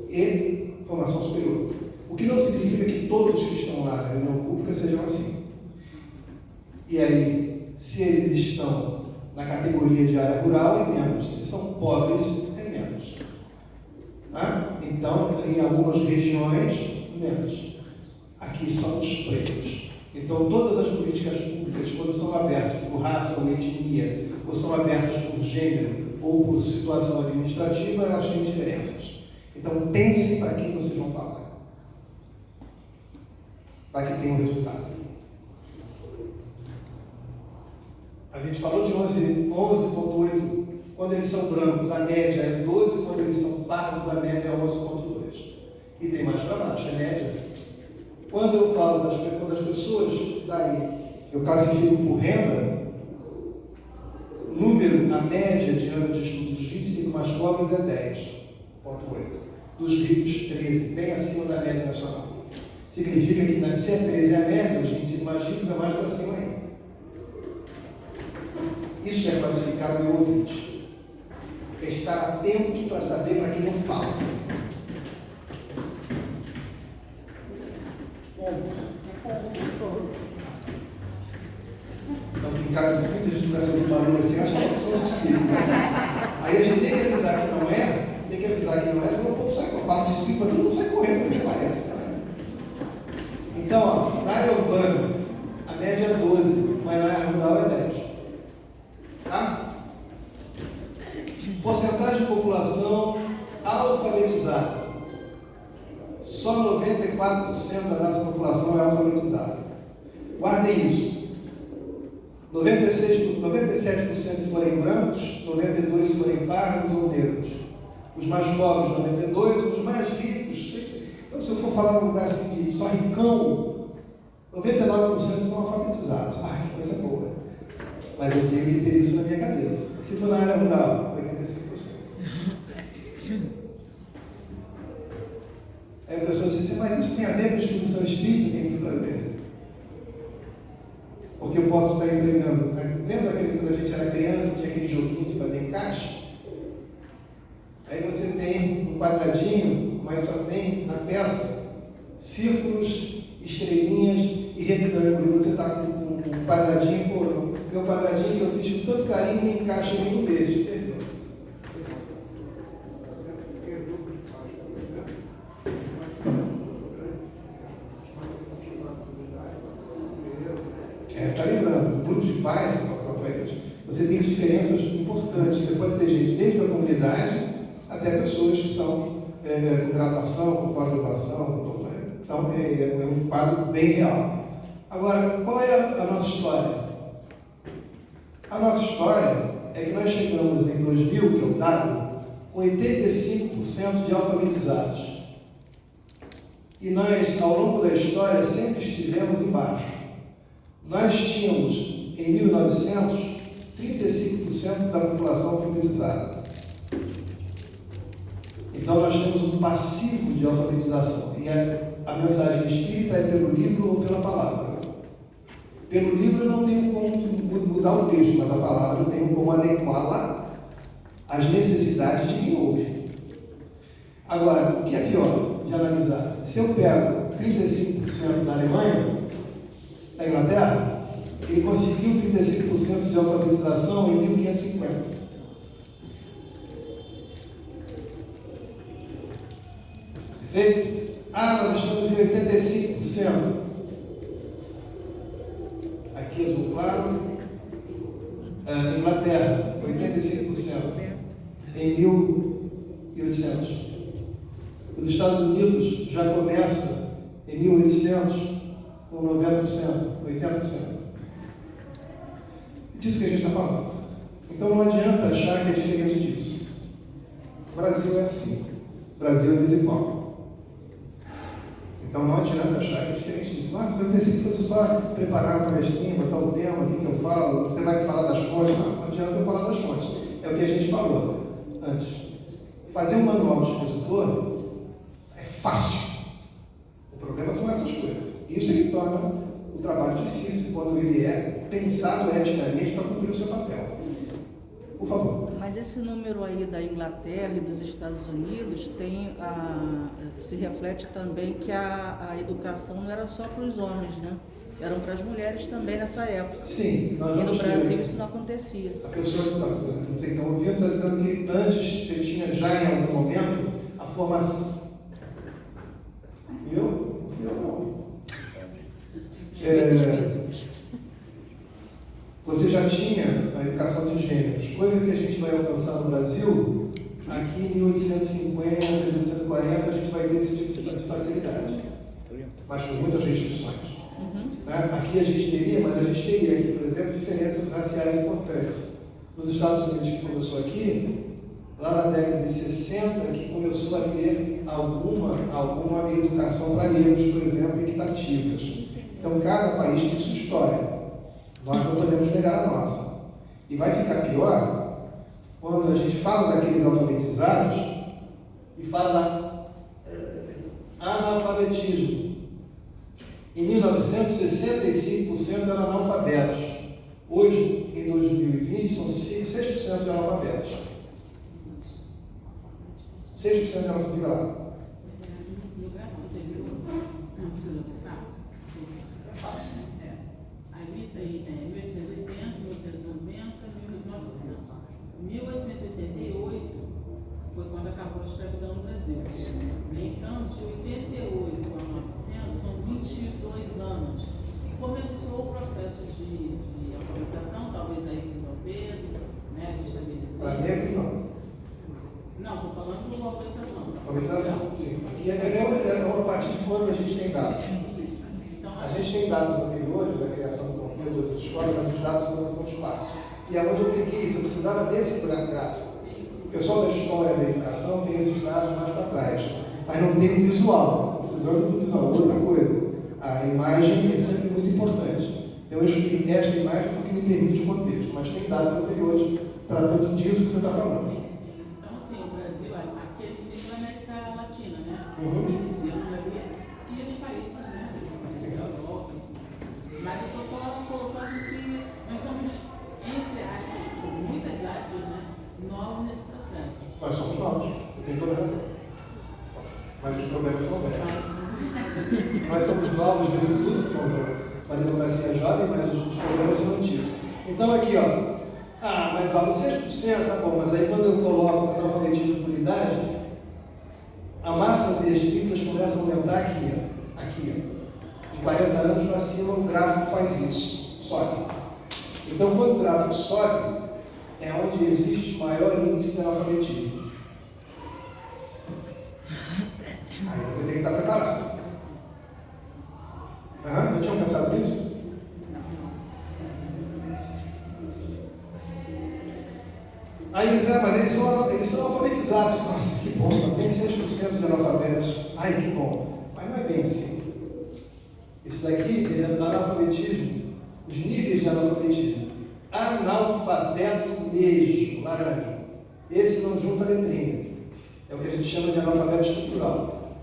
e formação superior. O que não significa que todos que estão lá na reunião pública sejam assim. E aí, se eles estão na categoria de área rural, é menos. Se são pobres, é menos. Tá? Então, em algumas regiões, menos. Aqui são os pretos. Então, todas as políticas públicas, quando são abertas por raça ou etnia, ou são abertas por gênero, ou por situação administrativa, elas têm diferenças. Então, pensem para quem vocês vão falar. Para que tenha um resultado. A gente falou de 11,8. Quando eles são brancos, a média é 12. Quando eles são pardos, a média é 11,2. E tem mais para baixo, é média. Quando eu falo quando as pessoas, daí, eu classifico por renda, o número, a média de anos de estudo dos 25 mais pobres é 10,8. Dos ricos, 13, bem acima da média nacional. Significa que se é 13 é a média, os 25 mais ricos é mais para cima ainda. Isso é classificar o meu ouvinte. É estar atento para saber para quem eu falo. Então, em casa, muita gente está ouvindo barulho assim, acha que são os espíritos. Né? Aí a gente tem que avisar que não é, senão o povo sai correndo. Fala de espírito, mas todo mundo sai correndo, porque parece. Né? Então, ó, na área urbana, a média é 12, mas na área rural é 10. Tá? Porcentagem de população alfabetizada. Só 94% da nossa população é alfabetizada. Guardem isso. 97% se forem brancos, 92% se forem pardos ou negros. Os mais pobres, 92%, os mais ricos. Então, se eu for falar num lugar assim de só ricão, 99% são alfabetizados. Ah, que coisa boa. Mas eu tenho que ter isso na minha cabeça. Se for na área rural, 85%. Aí a pessoa diz assim, mas isso tem a ver com a exposição espírita? Tem tudo a ver. Porque eu posso estar entregando. Lembra quando a gente era criança, tinha aquele joguinho de fazer encaixe? Aí você tem um quadradinho, mas só tem na peça círculos, estrelinhas e retângulo. E você está com um quadradinho, pô, meu quadradinho que eu fiz com tanto carinho e encaixa em nenhum deles. Perdeu. Está lembrando, o grupo de pais, você tem diferenças importantes. Você pode ter gente desde a comunidade até pessoas que são com graduação, com pós-graduação, com doutorado. Então, é um quadro bem real. Agora, qual é a nossa história? A nossa história é que nós chegamos em 2000, que é o dado, com 85% de alfabetizados. E nós, ao longo da história, sempre estivemos embaixo. Nós tínhamos, em 1900, 35% da população alfabetizada. Então, nós temos um passivo de alfabetização. E a mensagem espírita é pelo livro ou pela palavra. Pelo livro eu não tenho como mudar o texto, mas a palavra eu tenho como adequá-la às necessidades de quem ouve. Agora, o que é pior de analisar? Se eu pego 35% da Alemanha, da Inglaterra, ele conseguiu 35% de alfabetização em 1550. Perfeito? Nós estamos em 85%. Aqui azul claro. Inglaterra, 85%. Em 1800. Os Estados Unidos já começa em 1800 com 90%, 80%. Disso que a gente está falando. Então não adianta achar que é diferente disso. O Brasil é assim. O Brasil é desigual. Então não adianta achar que é diferente disso. Nossa, eu pensei que fosse só preparar uma palestrinha, botar o tema, o que eu falo, você vai falar das fontes. Não adianta eu falar das fontes. É o que a gente falou antes. Fazer um manual de expositor é fácil. O problema são essas coisas. Isso é que torna o trabalho difícil quando ele é pensado eticamente para cumprir o seu papel. Por favor. Mas esse número aí da Inglaterra e dos Estados Unidos se reflete também que a educação não era só para os homens, né? Eram para as mulheres também nessa época. Sim, nós E no vamos Brasil ter. isso não acontecia. A pessoa que está ouvindo está dizendo que antes você tinha já em algum momento a formação. Eu não. Físicos. Você já tinha a educação de gêneros, coisa que a gente vai alcançar no Brasil, aqui em 1850, 1840, a gente vai ter esse tipo de facilidade, mas com muitas restrições. Né? Aqui a gente teria, mas a gente teria aqui, por exemplo, diferenças raciais importantes. Nos Estados Unidos, que começou aqui, lá na década de 60, que começou a ter alguma educação para negros, por exemplo, equitativas. Então, cada país tem sua história. Nós não podemos negar a nossa. E vai ficar pior quando a gente fala daqueles alfabetizados e fala analfabetismo. Em 1965% eram analfabetos. Hoje, em 2020, são 6% de analfabetos. 6% de analfabetos. Diga lá. No gráfico anterior, não precisa buscar. Aí tem 1880, 1890, 1900. 1888 foi quando acabou a escravidão no Brasil. Então, de 88 a 900 são 22 anos. E começou o processo de alfabetização, talvez aí com o peso, né, se estabelecer. Para negros, não. Não, estou falando de alfabetização. Alfabetização, sim. E é uma partir de quando a gente tem dados. Isso. Então, A gente tem dados anteriores da criação do Dom Pedro, de outras escolas, mas os dados são esparsos. E é onde eu peguei isso, eu precisava desse gráfico. O pessoal da história da educação tem esses dados mais para trás, mas não tem o visual. Estou precisando do visual. Outra coisa, a imagem é sempre muito importante. Então eu escolhi esta imagem porque me permite o contexto, mas tem dados anteriores tratando disso que você está falando. Então, assim, o Brasil, aqui a gente tem a América Latina, né? Iniciando ali, e os países, né? Da Europa. Mas eu estou só colocando que nós somos, entre aspas, com muitas aspas, né? Novos nesse processo. Nós somos novos, eu tenho toda razão. Mas os problemas são velhos. Nós somos novos nesse tudo, que somos uma democracia jovem, mas os problemas são antigos. Então aqui, ó. Mas os 6%, tá bom, mas aí quando eu coloco analfabetismo por idade, a massa de espíritas começa a aumentar aqui, ó. Aqui, ó. De 40 anos para cima, o gráfico faz isso, sobe. Então, quando o gráfico sobe, é onde existe maior índice de analfabetismo. Aí você tem que estar preparado. Já tinham pensado nisso? Aí mas eles são alfabetizados. Nossa, que bom, só tem 6% de analfabetos. Ai, que bom. Mas não é bem assim. Isso daqui é analfabetismo, os níveis de analfabetismo. Analfabeto mesmo, laranja. Esse não junta a letrinha. É o que a gente chama de analfabeto estrutural.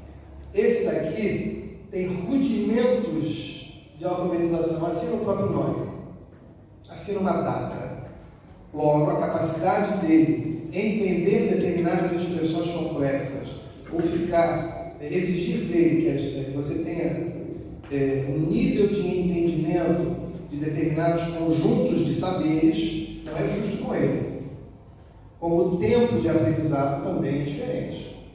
Esse daqui tem rudimentos de alfabetização, assina o próprio nome. Assina uma data. Logo, a capacidade dele entender determinadas expressões complexas ou exigir dele que você tenha um nível de entendimento de determinados conjuntos de saberes, não é justo com ele. Como o tempo de aprendizado também é diferente.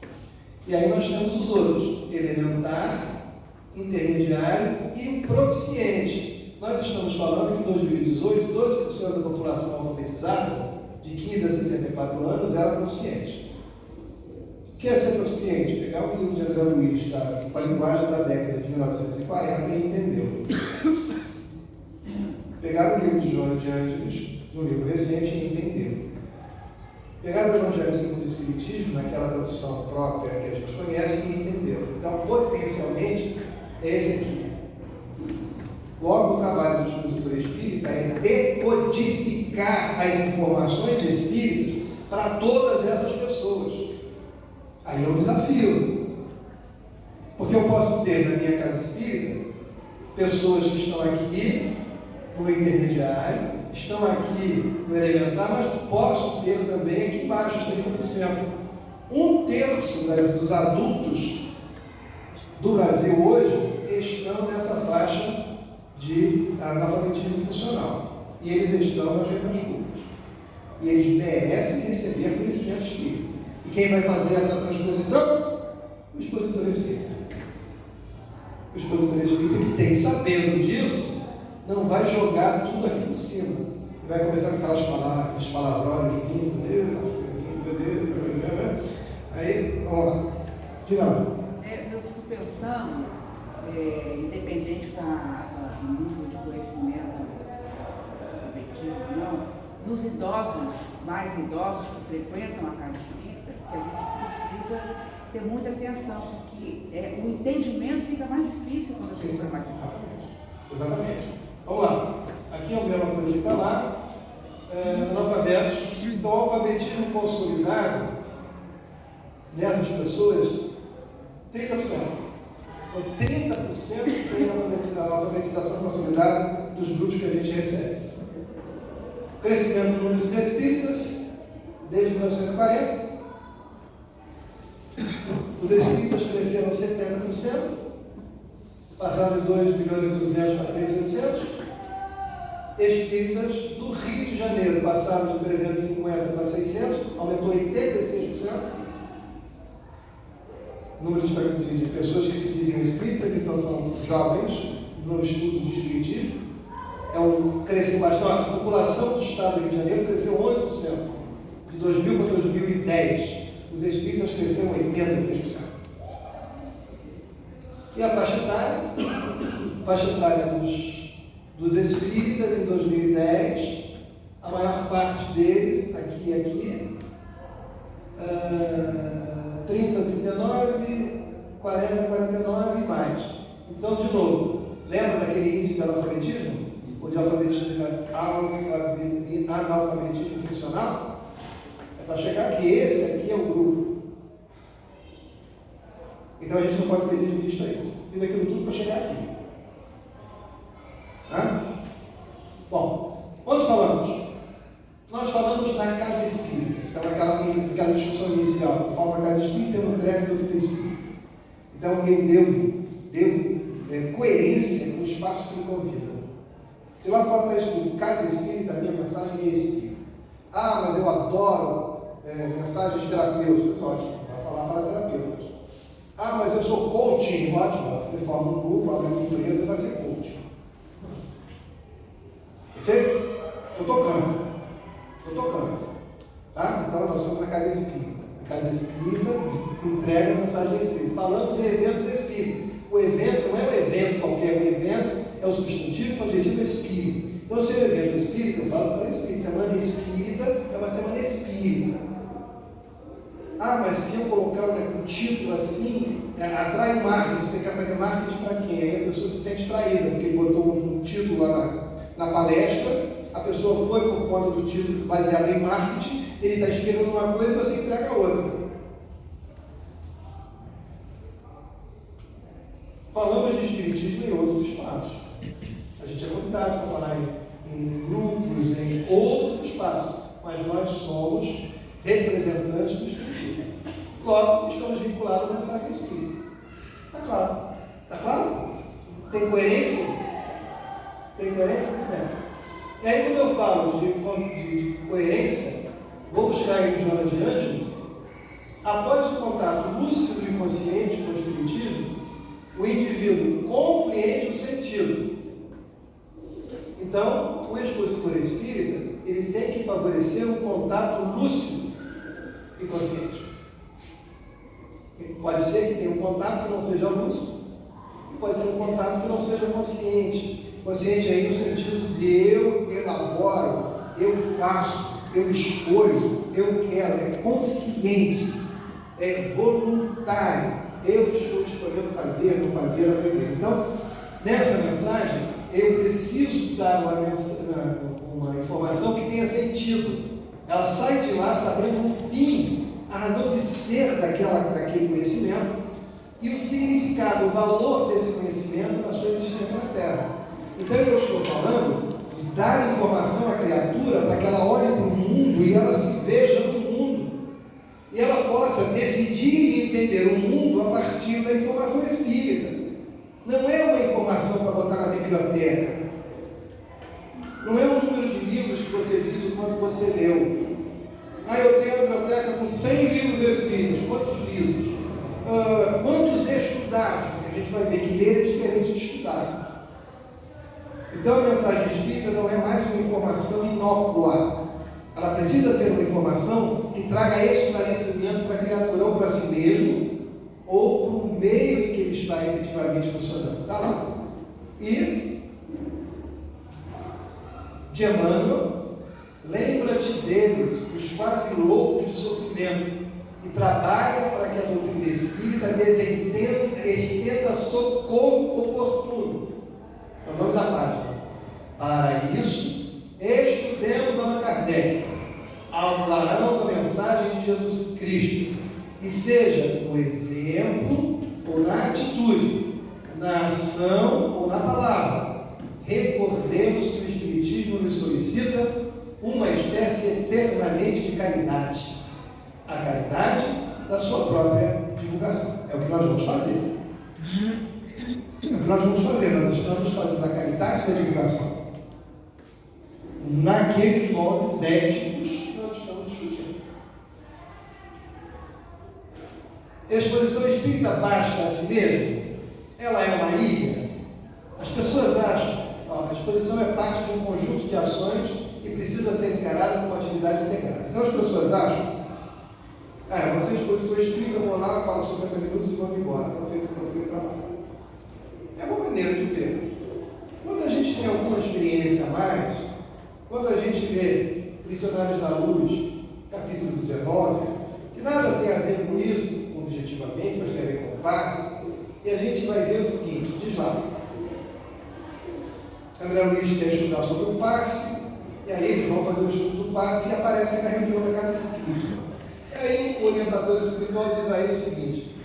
E aí nós temos os outros, elementar, intermediário e o proficiente. Nós estamos falando que em 2018, 12% da população alfabetizada, de 15 a 64 anos, era proficiente. O que é ser proficiente? Pegar o livro de André Luiz, com a linguagem da década de 1940 e entendeu. Pegar o livro de Joana de Ângeles, de um livro recente, e entendeu. Pegar o Evangelho segundo o Espiritismo, naquela tradução própria que a gente conhece, e entendeu. Então, potencialmente, é esse aqui. Logo, o trabalho do estudo por espírita é decodificar as informações espíritas para todas essas pessoas. Aí é um desafio. Porque eu posso ter na minha casa espírita pessoas que estão aqui no intermediário, estão aqui no elementar, mas posso ter também aqui embaixo os 30%. 1/3 dos adultos do Brasil hoje estão nessa faixa de analfabetismo funcional. E eles estão nas reuniões públicas. E eles merecem receber conhecimento espírita. E quem vai fazer essa transposição? O expositor espírita. O expositor espírita que tem, sabendo disso, não vai jogar tudo aqui por cima. Vai começar com aquelas palavras, aqueles palavrões, meu Deus. Aí, vamos lá. Tirando. Eu fico pensando, independente do nível de conhecimento coletivo ou não, dos idosos, mais idosos que frequentam a casa espírita, que a gente precisa ter muita atenção, porque o entendimento fica mais difícil quando a pessoa é mais idosa. Exatamente. Vamos lá. Aqui é a mesma coisa que está lá. Analfabetos. Então, o alfabetismo consolidado nessas pessoas, 30%. Então, 30% tem a alfabetização consolidada dos grupos que a gente recebe. Crescimento do número de espíritas desde 1940. Os espíritas cresceram 70%, passaram de 2.200.000 para 3.800. Espíritas do Rio de Janeiro passaram de 350 para 600, aumentou 86%. Número de pessoas que se dizem espíritas, então são jovens no estudo de espiritismo. Cresceu bastante. A população do estado do Rio de Janeiro cresceu 11%. De 2000 para 2010, os espíritas cresceram 86%. E a faixa etária dos espíritas em 2010, a maior parte deles, aqui e aqui, 30, 39, 40, 49 e mais. Então, de novo, lembra daquele índice de analfabetismo? Ou de analfabetismo funcional? É para chegar que esse aqui é o grupo. Então a gente não pode perder de vista isso. Fiz aquilo tudo para chegar aqui. Bom, onde falamos? Nós falamos na casa espírita. Então, aquela discussão inicial, eu falo na casa espírita, eu não entrego do espírito. Então, eu devo coerência com o espaço que me convida. Se lá fora está escrito casa espírita, a minha mensagem é espírita. Mas eu adoro mensagens terapêuticas. Ótimo, vai falar para terapeutas. Mas eu sou coaching. Ótimo, você forma um grupo, abre uma empresa e vai ser coaching. Perfeito? Estou tocando. Tá? Então, nós somos na casa espírita. A casa espírita entrega a mensagem espírita. Falamos em eventos espíritas. O evento não é um evento qualquer, o evento é o substantivo com o adjetivo espírita. Então, se é um evento espírita, eu falo para o espírita. Semana espírita é uma semana espírita. Mas se eu colocar um título assim, atrai marketing. Você quer fazer marketing para quem? Aí a pessoa se sente traída, porque ele botou um título lá na palestra, a pessoa foi por conta do título baseado em marketing, ele está esperando uma coisa e você entrega outra. Falamos de espiritismo em outros espaços. A gente é convidado para falar em grupos, em outros espaços, mas nós somos representantes do espiritismo. Logo, estamos vinculados à mensagem espírita. Está claro? Está claro? Tem coerência? Tem coerência? Muito bem. E aí, quando eu falo de coerência, vou buscar em Joana de Ângeles, após o contato lúcido e consciente com o espiritismo, o indivíduo compreende o sentido. Então, o expositor espírita, ele tem que favorecer um contato lúcido e consciente. Pode ser que tenha um contato que não seja lúcido, e pode ser um contato que não seja consciente. Consciente aí no sentido de eu elaboro, eu faço, eu escolho, eu quero, é consciente, é voluntário. Eu estou escolhendo fazer, não fazer, aprender. Então, nessa mensagem, eu preciso dar uma informação que tenha sentido. Ela sai de lá sabendo o fim, a razão de ser daquele conhecimento e o significado, o valor desse conhecimento na sua existência na Terra. Então, eu estou falando de dar informação à criatura para que ela olhe para o mundo e ela se veja no mundo. E ela possa decidir e entender o mundo a partir da informação espírita. Não é uma informação para botar na biblioteca. Não é um número de livros que você diz o quanto você leu. Eu tenho a biblioteca com 100 livros espíritas. Quantos livros? Quantos estudados? Porque a gente vai ver que ler é diferente de estudar. Então a mensagem espírita não é mais uma informação inócua. Ela precisa ser uma informação que traga esclarecimento para a criatura, ou para si mesmo, ou para o meio em que ele está efetivamente funcionando. Está lá. E de Emmanuel, lembra-te deles, os quase loucos de sofrimento, e trabalha para que a doutrina espírita lhes estenda socorro oportuno. É o nome da página. Para isso, estudemos Allan Kardec, ao clarão da mensagem de Jesus Cristo, e seja no exemplo ou na atitude, na ação ou na palavra, recordemos que o Espiritismo nos solicita uma espécie permanente de caridade, a caridade da sua própria divulgação. É o que nós vamos fazer. Nós estamos fazendo a caridade da divulgação naqueles moldes éticos que nós estamos discutindo. A exposição espírita basta a si mesma? Ela é uma ilha? As pessoas acham, a exposição é parte de um conjunto de ações e precisa ser encarada como atividade integrada. Então as pessoas acham, você é expositor espírita, eu vou lá, falo 50 minutos e vou embora, está feito o trabalho. É uma maneira de ver. Quando a gente tem alguma experiência a mais, quando a gente lê Missionários da Luz, capítulo 19, que nada tem a ver com isso, objetivamente, mas tem a ver com o passe, e a gente vai ver o seguinte, diz lá, André Luiz quer estudar sobre o passe, e aí eles vão fazer o estudo do passe e aparecem na reunião da Casa Espírita. E aí o orientador espiritual diz aí o seguinte,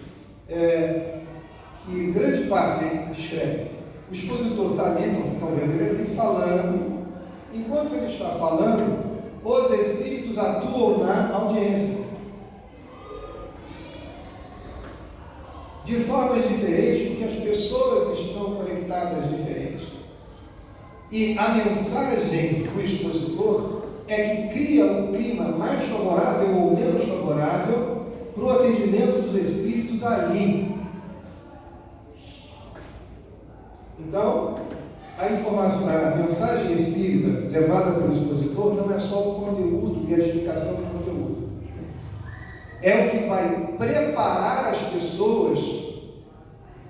que grande parte ele descreve, o expositor está ali, estão vendo ele falando, enquanto ele está falando, os espíritos atuam na audiência. De formas diferentes, porque as pessoas estão conectadas diferentes. E a mensagem do expositor é que cria um clima mais favorável ou menos favorável para o atendimento dos espíritos ali. Então, a informação, a mensagem espírita levada pelo expositor não é só o conteúdo e a explicação do conteúdo. É o que vai preparar as pessoas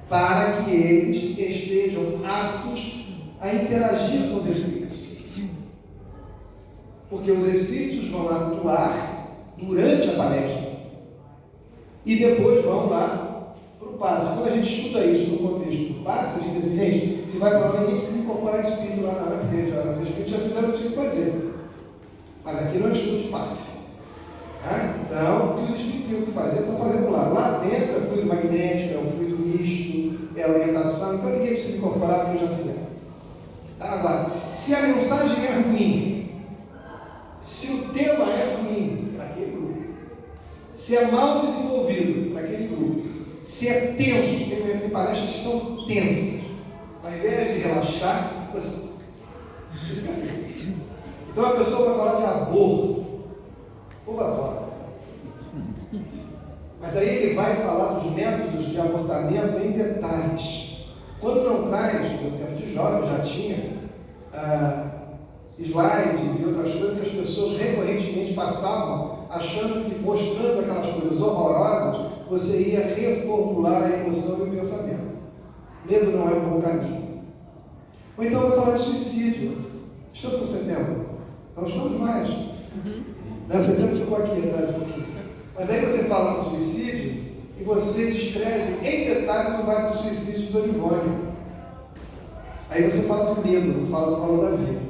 para que eles estejam aptos a interagir com os espíritos. Porque os espíritos vão atuar durante a palestra e depois vão lá para o passe. Quando a gente estuda isso no contexto do passe, a gente diz assim, gente, se vai para lá, ninguém precisa incorporar espírito lá na hora, porque os espíritos já fizeram o que tinha que fazer. Mas aqui não é estudo de passe. Então, o que os espíritos têm que fazer, estão fazendo lá. Lá dentro é fluido magnético, é o fluido misto, é a orientação, então ninguém precisa incorporar porque já fizeram. Agora, se a mensagem é ruim, se o tema é ruim para aquele grupo, se é mal desenvolvido para aquele grupo, se é tenso, tem palestras que são tensas, ao invés de relaxar, você fica assim. Então a pessoa vai falar de aborto, o povo adora. Mas aí ele vai falar dos métodos de abortamento em detalhes. Quando não traz, no meu tempo de jovem já tinha slides e outras coisas que as pessoas recorrentemente passavam achando que mostrando aquelas coisas horrorosas você ia reformular a emoção e o pensamento. Medo não é um bom caminho. Ou então vai falar de suicídio. Estamos no setembro? Não estamos mais. Setembro ficou aqui atrás um pouquinho. Mas aí você fala do suicídio e você descreve em detalhes o vale do suicídio do Olivônio. Aí você fala do medo, não fala do valor da vida.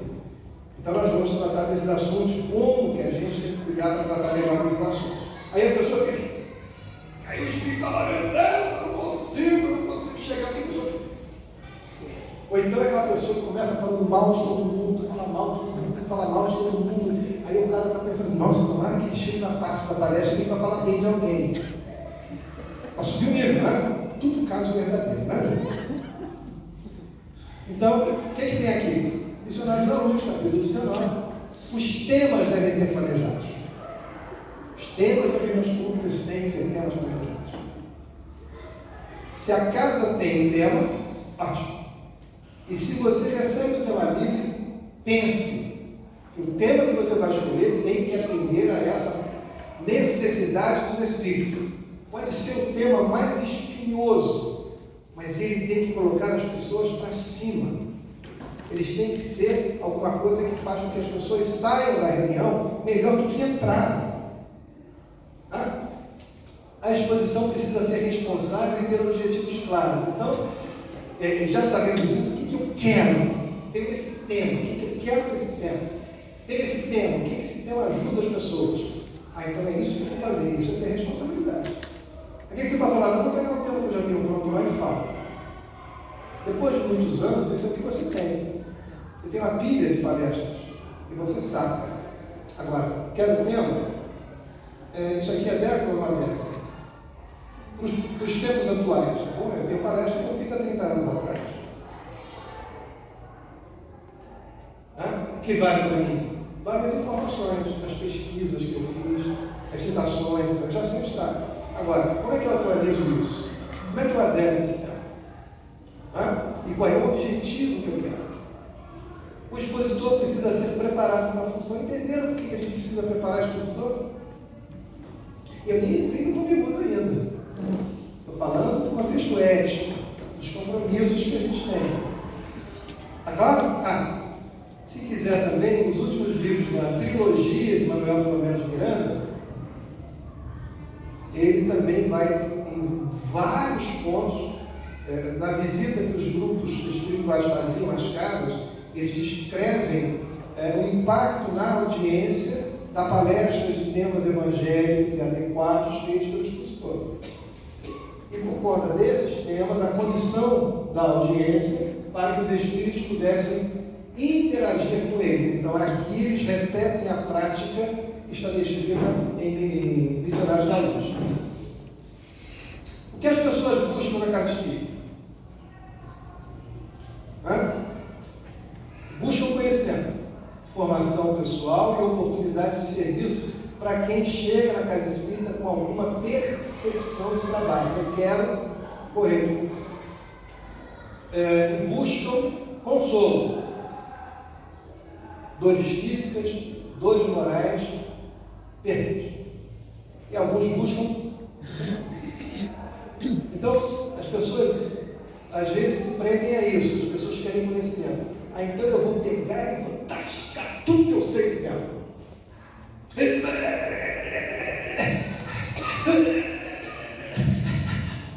Então nós vamos tratar desses assuntos, como que a gente tem que cuidar para tratar melhor desses assuntos. Aí a pessoa fica assim, aí o espírito está lá, meu Deus, eu não consigo chegar aqui. Ou então é aquela pessoa que começa falando mal de todo mundo, fala mal falar mal de todo mundo. Aí o cara está pensando, nossa, tomara que ele chegue na parte da palestra que ele vai falar bem de alguém. Para subir o nível, né? Tudo caso verdadeiro, né? Então, o que tem aqui? Missionários da Luz, capítulo 19. Os temas devem ser planejados. Os temas das reuniões públicas têm que ser temas planejados. Se a casa tem um tema, ótimo. E se você recebe o tema livre, pense que o tema que você vai escolher tem que atender a essa necessidade dos Espíritos. Pode ser o tema mais espinhoso, mas ele tem que colocar as pessoas para cima. Eles têm que ser alguma coisa que faz com que as pessoas saiam da reunião melhor do que entraram. Tá? A exposição precisa ser responsável e ter objetivos claros. Então, já sabendo disso, o que eu quero? Tenho esse tema, o que eu quero com esse tema? Tenho esse tema, o que esse tema ajuda as pessoas? Então é isso que eu vou fazer, isso é ter responsabilidade. Aqui você vai falar, não vou pegar um tema que eu já tenho pronto lá e falo. Depois de muitos anos, isso é o que você tem. Você tem uma pilha de palestras e você saca. Agora, quero o tema? Isso aqui é década ou não é década? Para os tempos atuais. Bom, eu tenho palestra que eu fiz há 30 anos atrás. O que vale para mim? Várias informações, as pesquisas que eu fiz, as citações, eu já sei está. Agora, como é que eu atualizo isso? Como é que eu adero esse tema? E qual é o objetivo que eu quero? O expositor precisa ser preparado para uma função. Entenderam por que a gente precisa preparar o expositor? Eu nem entrei no conteúdo ainda. Estou falando do contexto ético, dos compromissos que a gente tem. Está claro? Se quiser também, os últimos livros da trilogia de Manuel Filomeno de Miranda, ele também vai em vários pontos, na visita que os grupos espirituais faziam às casas, eles descrevem o impacto na audiência da palestra de temas evangélicos e adequados feitos pelo expositor. E por conta desses temas, a condição da audiência para que os espíritos pudessem interagir com eles. Então aqui eles repetem a prática que está descrita em Missionários da Luz. O que as pessoas buscam na casa espírita? Buscam conhecimento, formação pessoal e oportunidade de serviço para quem chega na casa espírita com alguma percepção de trabalho. Eu quero correr. E buscam consolo. Dores físicas, dores morais, perdas. E alguns buscam. Então, as pessoas às vezes se prendem a isso, as pessoas querem conhecimento. Então eu vou pegar e vou tascar tudo que eu sei que tem.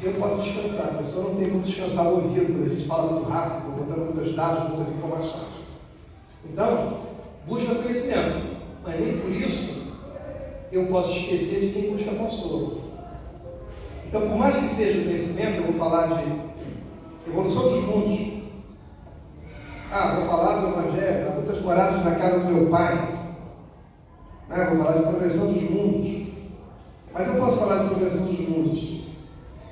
Eu posso descansar, a pessoa não tem como descansar o ouvido, quando a gente fala muito rápido, vou botando muitos dados, muitas informações. Então, busca conhecimento, mas nem por isso eu posso esquecer de quem busca consolo. Então, por mais que seja o conhecimento, eu vou falar de evolução dos mundos. Vou falar do Evangelho, há muitas moradas na casa do meu pai. Vou falar de progressão dos mundos. Mas não posso falar de progressão dos mundos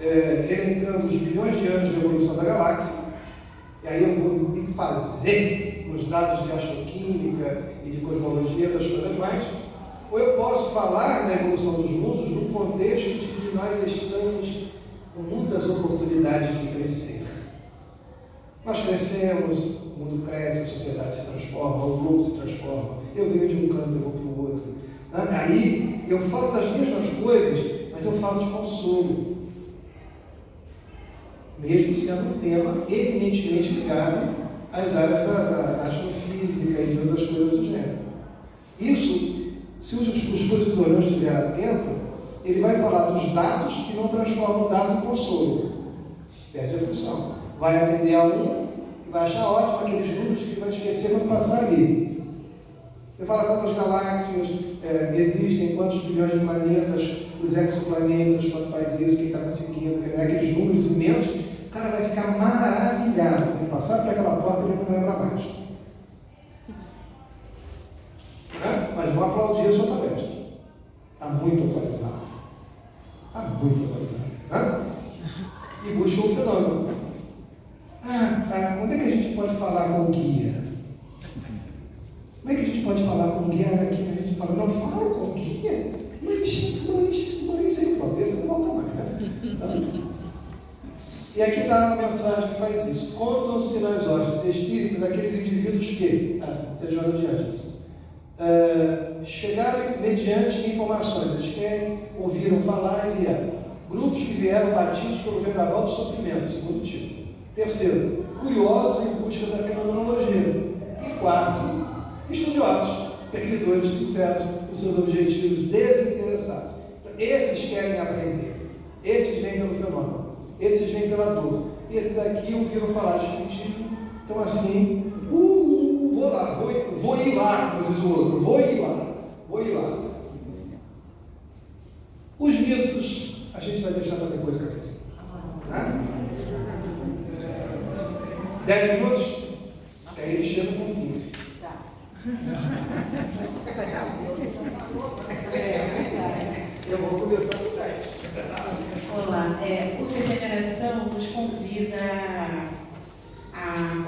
elencando os bilhões de anos de evolução da galáxia, e aí eu vou me fazer nos dados de astroquímica e de cosmologia, das coisas mais. Ou eu posso falar da evolução dos mundos num contexto de que nós estamos com muitas oportunidades de crescer. Nós crescemos, o mundo cresce, a sociedade se transforma, o globo se transforma, eu venho de um canto, eu vou para o outro. Aí eu falo das mesmas coisas, mas eu falo de consolo. Mesmo sendo um tema eminentemente ligado às áreas da astrofísica e de outras coisas do gênero. Isso, se o expositor não estiver atento, ele vai falar dos dados que não transformam o dado em consolo. Perde a função. Vai atender a um que vai achar ótimo aqueles números que ele vai esquecer quando passar ali. Você fala quantas galáxias existem, quantos bilhões de planetas, os exoplanetas, quando faz isso, quem está conseguindo, aqueles números imensos, o cara vai ficar maravilhado. Ele passar por aquela porta e ele não lembra mais. atualizado. Está muito atualizado. Né? E buscam o fenômeno. Onde é que a gente pode falar com o guia? Como é que a gente pode falar com o guia aqui? A gente fala, não fala com o guia? Mas, pronto, esse não volta mais, né? E aqui dá uma mensagem que faz isso. Contam-se nas ordens espíritas aqueles indivíduos que, sejam adiantes, chegaram mediante informações, eles querem, ouviram falar e vieram. Grupos que vieram batidos pelo vendaval do sofrimento, segundo tipo. Terceiro, curiosos em busca da fenomenologia. E quarto, estudiosos, percridores sinceros dos seus objetivos desinteressados. Então, esses querem aprender, esses vêm pelo fenômeno, esses vêm pela dor, esses aqui ouviram falar de espiritismo, então assim, vou lá, vou ir lá, como diz o outro, vou ir lá. Os mitos, a gente vai deixar para depois do cafezinho. Tá? 10 minutos? Aí ele chega com 15. Eu vou começar com 10. Olá, o Regeneração nos convida a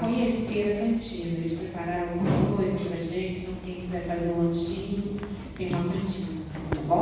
conhecer a cantina. Eles prepararam alguma coisa para a gente, então quem quiser fazer um lanchinho, tem uma cantina, tá bom?